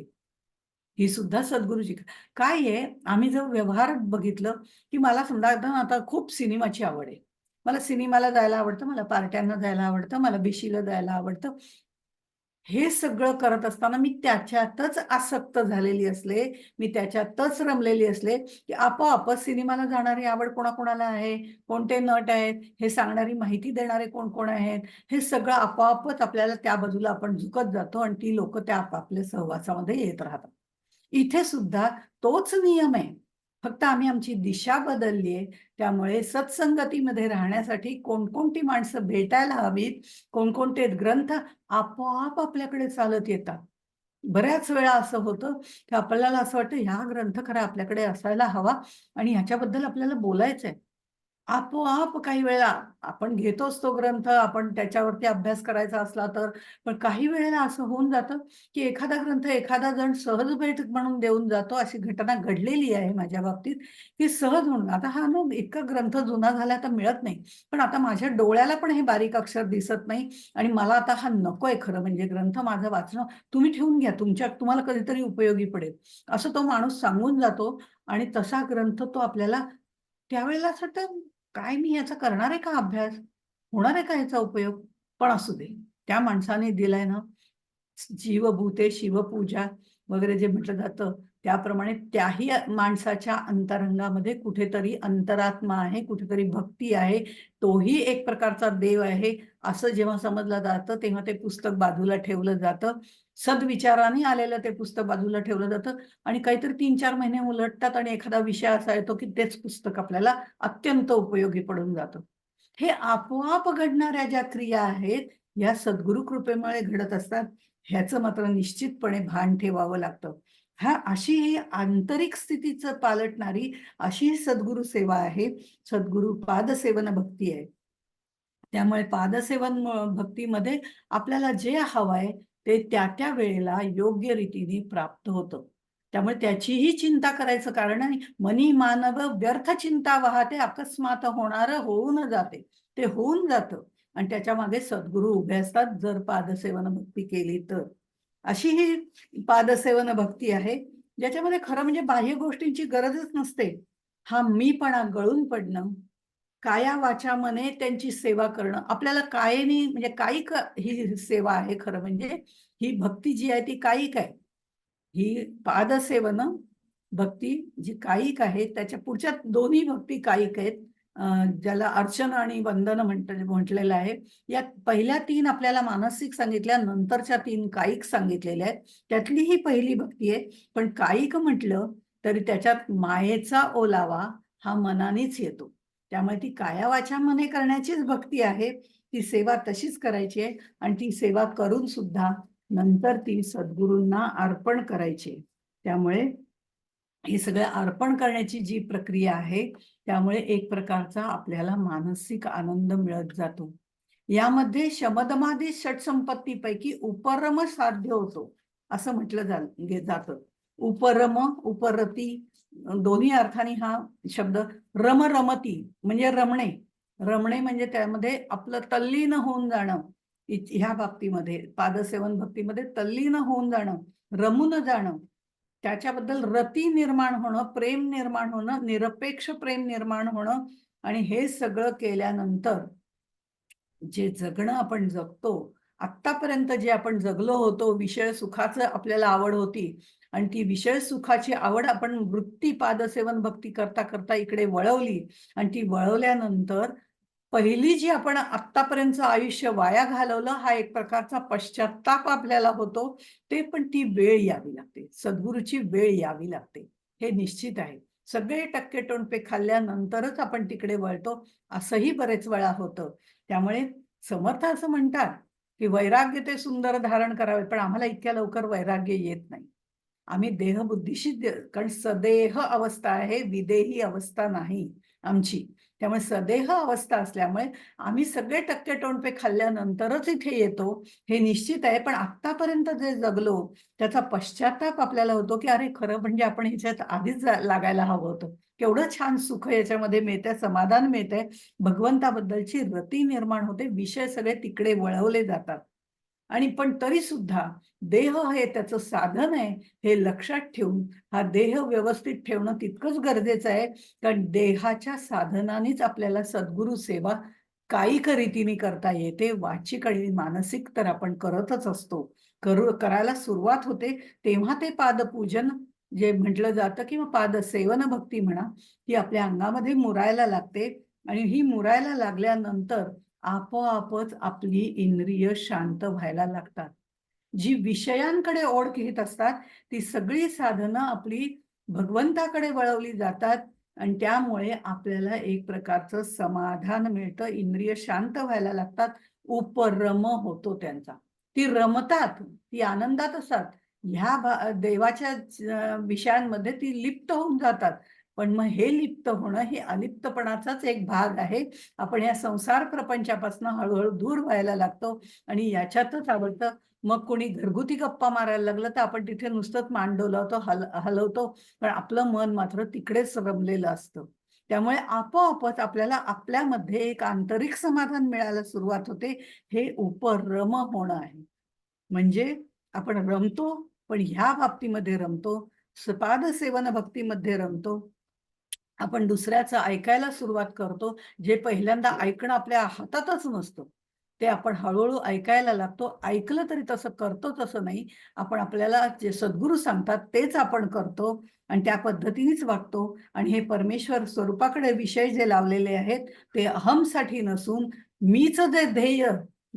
ही सुद्धा सद्गुरूची काय आहे, आम्ही जर व्यवहारात बघितलं की मला समजा आता खूप सिनेमाची आवड आहे. मला सिनेमाला जायला आवडतं, मला पार्ट्यांना जायला आवडतं, मला बिशीला जायला आवडतं. हे सगळं करत असताना मी त्याच्यातच आसक्त झालेली असले, मी त्याच्यातच रमलेली असले, की आपोआपच सिनेमाला जाणारी आवड कोणाकोणाला आहे, कोणते नट आहेत, हे सांगणारी माहिती देणारे कोण-कोण आहेत, हे सगळं आपोआपच आपल्याला त्या बाजूला आपण झुकत जातो आणि ती लोकं त्या आपापल्या सहवासामध्ये येत राहतात. इथे सुद्धा तोच नियम आहे. फक्त आम्ही आमची दिशा बदलली आहे. त्यामुळे सत्संगतीमध्ये राहण्यासाठी कोणकोणती माणसं भेटायला हवीत, कोणकोणते ग्रंथ आपोआप आपल्याकडे चालत येतात. बऱ्याच वेळा असं होतं, की आपल्याला असं वाटतं, हा ग्रंथ खरा आपल्याकडे असायला हवा आणि ह्याच्याबद्दल आपल्याला बोलायचंय. आपोआप काही वेळेला आपण घेतोच तो ग्रंथ, आपण त्याच्यावरती अभ्यास करायचा असला तर. पण काही वेळेला असं होऊन जातं, की एखादा ग्रंथ एखादा जण सहज भेट म्हणून देऊन जातो. अशी घटना घडलेली आहे माझ्या बाबतीत, की सहज म्हणून. आता हा ना इतका ग्रंथ जुना झाला तर मिळत नाही. पण आता माझ्या डोळ्याला पण हे बारीक अक्षर दिसत नाही आणि मला आता हा नकोय खरं म्हणजे ग्रंथ माझं वाचणं. तुम्ही ठेवून घ्या, तुम्हाला कधीतरी उपयोगी पडेल. असं तो माणूस सांगून जातो आणि तसा ग्रंथ तो आपल्याला त्यावेळेला असं वाटतं, काय मी याचा करणार आहे का अभ्यास? होणार आहे का याचा उपयोग? पण असू दे. त्या माणसाने दिलाय ना, जीवभूते शिवपूजा. वगैरे जे म्हटलं जातं, त्याप्रमाणे त्याही माणसाच्या अंतरंगामध्ये कुठेतरी अंतरात्मा आहे, कुठेतरी भक्ती आहे, तोही एक प्रकारचा देव आहे, असं जेव्हा समजलं जातं, तेव्हा ते पुस्तक बाजूला ठेवलं जातं. सद्विचाराने आलेलं ते पुस्तक बाजूला ठेवलं जातं आणि काहीतरी 3-4 महिने उलटतात आणि एखादा विषय असा येतो, की तेच पुस्तक आपल्याला अत्यंत उपयोगी पडून जातं. हे आपोआप घडणाऱ्या ज्या क्रिया आहेत, या सद्गुरु कृपेमुळे घडत असतात, ह्याचं मात्र निश्चितपणे भान ठेवावं लागतं. अशी ही आंतरिक स्थितीचं पालटणारी अशी ही सद्गुरु सेवा आहे, सद्गुरु पादसेवन भक्ती आहे. त्यामुळे पादसेवन भक्तीमध्ये आपल्याला जे हवंय ते त्या वेळेला योग्य रीतीने प्राप्त होतं. त्यामुळे त्याचीही चिंता करायचं कारण नाही. मनी मानव व्यर्थ चिंता वाहते, अकस्मात होणारं होऊन जाते. ते होऊन जातं आणि त्याच्यामागे सद्गुरू उभे असतात जर पादसेवन भक्ती केली तर. अशी ही पादसेवन भक्ती आहे, ज्याच्यामध्ये खरं म्हणजे बाह्य गोष्टींची गरजच नसते. हा मीपणा गळून पडणं, काया वाचा मने त्यांची सेवा करणं. आपल्याला कायेने म्हणजे कायिक ही सेवा आहे खरं म्हणजे. ही भक्ती जी आहे ती कायिक आहे. ही पादसेवन भक्ती जी कायिक आहे, त्याच्या पुढच्या दोन्ही भक्ती कायिक आहेत. ज्याला अर्चना आणि वंदन म्हटलेलं आहे. या पहिल्या 3 आपल्याला मानसिक सांगितल्या, नंतरच्या 3 कायिक सांगितलेल्या आहेत. त्यातली ही पहिली भक्ती आहे. पण कायिक म्हटलं तरी त्याच्यात मायेचा ओलावा हा मनानेच येतो. त्यामुळे ती काया वाचा मने करण्याचीच भक्ती आहे. ती सेवा तशीच करायची आहे आणि ती सेवा करून सुद्धा नंतर ती सद्गुरूंना अर्पण करायची. त्यामुळे हे सगळं अर्पण करण्याची जी प्रक्रिया आहे, त्यामुळे एक प्रकारचा आपल्याला मानसिक आनंद मिळत जातो. यामध्ये शमदमादी षटसंपत्तीपैकी उपरम साध्य होतो, असं म्हटलं जातं. उपरम, उपरती दोन्ही अर्थाने हा शब्द रमती म्हणजे रमणे. रमणे म्हणजे त्यामध्ये आपलं तल्लीन होऊन जाणं. ह्या बाबतीमध्ये पादसेवन भक्तीमध्ये तल्लीन होऊन जाणं, रमून जाणं. त्याच्याबद्दल रती निर्माण होणं, प्रेम निर्माण होणं, निरपेक्ष प्रेम निर्माण होणं आणि हे सगळं केल्यानंतर जे जगणं आपण जगतो, आत्तापर्यंत जे आपण जगलो होतो, विषय सुखाचं आपल्याला आवड होती आणि ती विषय सुखाची आवड आपण वृत्ती पादसेवन भक्ती करता इकडे वळवली आणि ती वळवल्यानंतर पहिली जी आपण आत्तापर्यंतचं आयुष्य वाया घालवलं, हा एक प्रकारचा पश्चात्ताप आपल्याला होतो. ते पण ती वेळ यावी लागते. सद्गुरूची वेळ यावी लागते. हे निश्चित आहे. सगळे टक्के-टोणपे खाल्ल्यानंतरच आपण तिकडे वळतो, असंही बरेच वेळा होतं. त्यामुळे समर्थ असं म्हणतात, की वैराग्य ते सुंदर धारण करावे, पण आम्हाला इतक्या लवकर वैराग्य येत नाही. आम्ही देहबुद्धीशी कारण सदेह अवस्था आहे, विदेही अवस्था नाही आमची. त्यामुळे सदेह अवस्था असल्यामुळे आम्ही सगळे टक्के-टोणपे खाल्ल्यानंतरच इथे येतो, हे निश्चित आहे. पण आत्तापर्यंत जे जगलो, त्याचा पश्चात्ताप आपल्याला होतो, की अरे खरं म्हणजे आपण ह्याच्यात आधीच लागायला हवं होतं. केवढं छान सुख याच्यामध्ये मिळतंय, समाधान मिळतंय. भगवंताबद्दलची रती निर्माण होते, विषय सगळे तिकडे वळवले जातात. आणि पण तरी सुद्धा देह हे त्याचं साधन आहे, हे लक्षात ठेवून हा देह व्यवस्थित ठेवणं तितकंच गरजेचं आहे. कारण देहाच्या साधनानेच आपल्याला सद्गुरू सेवा कायिक रीतीने करता येते. वाचिक आणि मानसिक तर आपण करतच असतो. करायला सुरुवात होते, तेव्हा ते पादपूजन जे म्हटलं जातं किंवा पादसेवन भक्ती म्हणा, ती आपल्या अंगामध्ये मुरायला लागते आणि ही मुरायला लागल्यानंतर आपोआपच आपली इंद्रिय शांत व्हायला लागतात. जी विषयांकडे ओढ घेत असतात, ती सगळी साधनं आपली भगवंताकडे वळवली जातात आणि त्यामुळे आपल्याला एक प्रकारचं समाधान मिळतं. इंद्रिय शांत व्हायला लागतात. उपरम होतो त्यांचा. ती रमतात, ती आनंदात असतात. देवाच्या विषयांमध्ये ती लिप्त होऊन जातात. पण मग हे लिप्त होणं हे अलिप्तपणाचाच एक भाग आहे. आपण या संसार प्रपंचापासून हळू दूर व्हायला लागतो आणि याच्यातच आवडतं. मग कोणी घरगुती गप्पा मारायला लागलं, तर आपण तिथे नुसतंच मान डोलावतो, हलवतो, पण आपलं मन मात्र तिकडेच रमलेलं असतं. त्यामुळे आपोआपच आपल्याला आपल्यामध्ये एक आंतरिक समाधान मिळायला सुरुवात होते. हे उपरम होणं आहे. म्हणजे आपण रमतो, पण ह्या बाबतीमध्ये रमतो, पादसेवन भक्तीमध्ये रमतो. आपण दुसऱ्याचं ऐकायला सुरुवात करतो, जे पहिल्यांदा ऐकणं आपल्या हातातच नसतं. ते आपण हळूहळू ऐकायला लागतो. ऐकलं तरी तसं करतो तसं नाही. आपण आपल्याला जे सद्गुरू सांगतात तेच आपण करतो आणि त्या पद्धतीनेच वागतो आणि हे परमेश्वर स्वरूपाकडे विषय जे लावलेले आहेत ते अहमसाठी नसून मीच जे ध्येय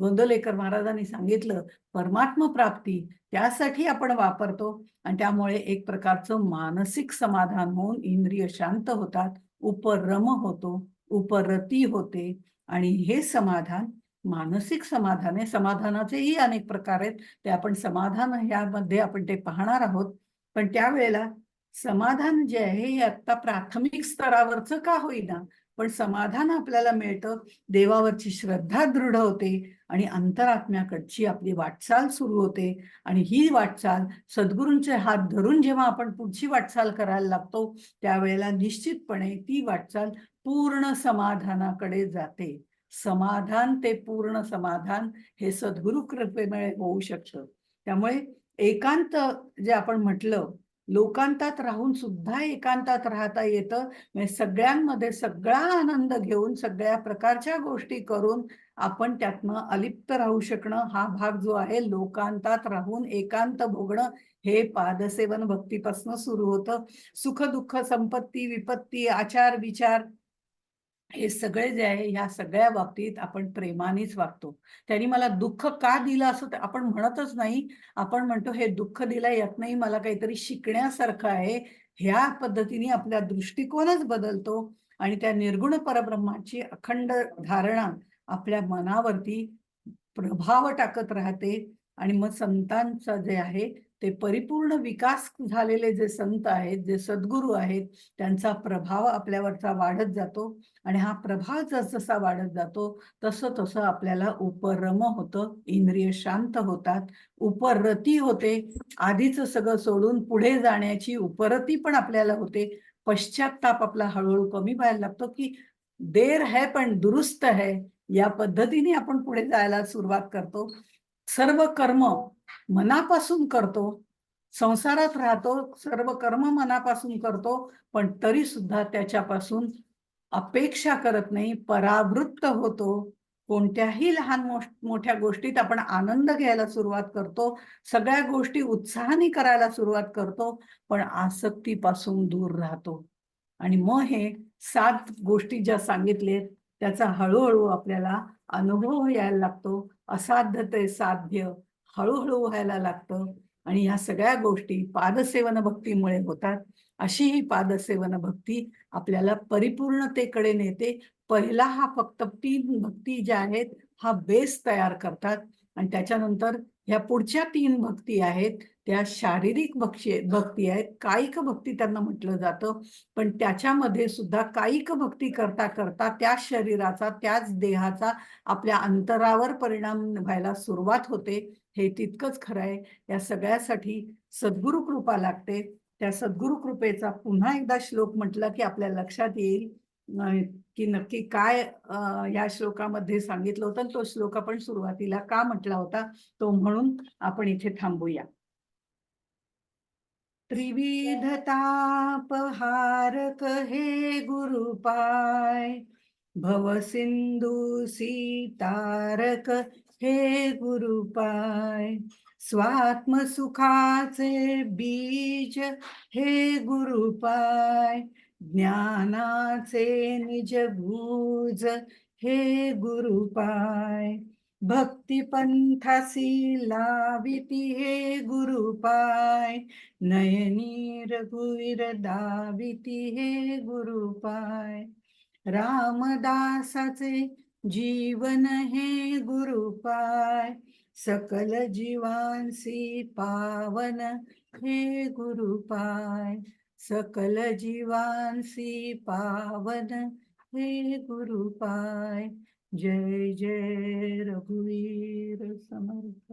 गोंदवलेकर महाराजांनी सांगितलं परमात्म प्राप्ती त्यासाठी आपण वापरतो आणि त्यामुळे एक प्रकारचं मानसिक समाधान होऊन इंद्रिय शांत होतात, उपरम होतो, उपरती होते आणि हे समाधान मानसिक समाधान आहे. समाधानाचेही अनेक प्रकार आहेत. ते आपण समाधान यामध्ये आपण ते पाहणार आहोत. पण त्यावेळेला समाधान जे आहे हे आता प्राथमिक स्तरावरचं का होईना, पण समाधान आपल्याला मिळतं. देवावरची श्रद्धा दृढ होते आणि अंतरात्म्याकडची आपली वाटचाल सुरू होते आणि ही वाटचाल सद्गुरूंचे हात धरून जेव्हा आपण पुढची वाटचाल करायला लागतो, त्यावेळेला निश्चितपणे ती वाटचाल पूर्ण समाधानाकडे जाते. समाधान ते पूर्ण समाधान हे सद्गुरु कृपेमुळे होऊ शकतं. त्यामुळे एकांत जे आपण म्हटलं, लोकांतात राहून सुद्धा एकांतात राहता येतं. म्हणजे सगळ्यांमध्ये सगळा आनंद घेऊन सगळ्या प्रकारच्या गोष्टी करून आपण त्यातनं अलिप्त राहू शकणं हा भाग जो आहे लोकांतात राहून एकांत भोगणं हे पादसेवन भक्तीपासून सुरू होतं. सुख दुःख संपत्ती विपत्ती आचार विचार हे सगळे जे आहे ह्या सगळ्या बाबतीत आपण प्रेमानेच वागतो. त्यांनी मला दुःख का दिलं असं तर आपण म्हणतच नाही. आपण म्हणतो हे दुःख दिलं यातनंही मला काहीतरी शिकण्यासारखं आहे. ह्या पद्धतीने आपला दृष्टिकोनच बदलतो आणि त्या निर्गुण परब्रह्माची अखंड धारणा आपल्या मनावरती प्रभाव टाकत राहते आणि मग संतांचं जे आहे ते परिपूर्ण विकास झालेले जे संत आहेत, जे सद्गुरू आहेत, त्यांचा प्रभाव आपल्यावरचा वाढत जातो आणि हा प्रभाव जसजसा वाढत जातो, तसं-तसं आपल्याला उपरम होतं, इंद्रिय शांत होतात, उपरती होते. आधीचं सगळं सोडून पुढे जाण्याची उपरती पण आपल्याला होते. पश्चात्ताप आपला हळू कमी व्हायला लागतो, की देर है पण दुरुस्त है. या पद्धतीने आपण पुढे जायला सुरुवात करतो. सर्व कर्म मनापासून करतो. संसारात राहतो, सर्व कर्म मनापासून करतो, पण तरी सुद्धा त्याच्यापासून अपेक्षा करत नाही, परावृत्त होतो. कोणत्याही लहान मोठ्या गोष्टीत आपण आनंद घ्यायला सुरुवात करतो. सगळ्या गोष्टी उत्साहाने करायला सुरुवात करतो, पण आसक्तीपासून दूर राहतो. आणि मग हे 7 गोष्टी ज्या सांगितलेत, त्याचा हळू आपल्याला अनुभव यायला लागतो. असाध्य ते साध्य हळू व्हायला लागतं आणि ह्या सगळ्या गोष्टी पादसेवन भक्तीमुळे होतात. अशी ही पादसेवन भक्ती आपल्याला परिपूर्णतेकडे नेते. पहिला हा फक्त 3 भक्ती ज्या आहेत, हा बेस तयार करतात आणि त्याच्यानंतर ह्या पुढच्या 3 भक्ती आहेत, त्या शारीरिक भक्ती आहेत. कायिक भक्ती त्यांना म्हटलं जातं. पण त्याच्यामध्ये सुद्धा कायिक भक्ती करता त्याच शरीराचा, त्याच देहाचा आपल्या अंतरावर परिणाम व्हायला सुरुवात होते. हे तितकंच खरं आहे. या सगळ्यासाठी सद्गुरु कृपा लागते. त्या सद्गुरु कृपेचा पुन्हा एकदा श्लोक म्हटला की आपल्या लक्षात येईल की नक्की काय या श्लोकामध्ये सांगितलं होतं. तो श्लोक आपण सुरुवातीला का म्हटला होता तो म्हणून आपण इथे थांबूया. त्रिविधतापहारक हे गुरुपाय भवसिंधू सीतारक हे गुरुपाय स्वात्मसुखाचे बीज हे गुरुपाय ज्ञानाचे निजभूज हे गुरुपाय भक्तिपंथासी लाविती हे गुरुपाय नयनी रघुवीर दाविती हे गुरुपाय रामदासाचे जीवन हे गुरुपाय सकल जीवांसी पावन हे गुरुपाय सकल जीवांसी पावन हे गुरुपाय जय जय रघुवीर समर्थ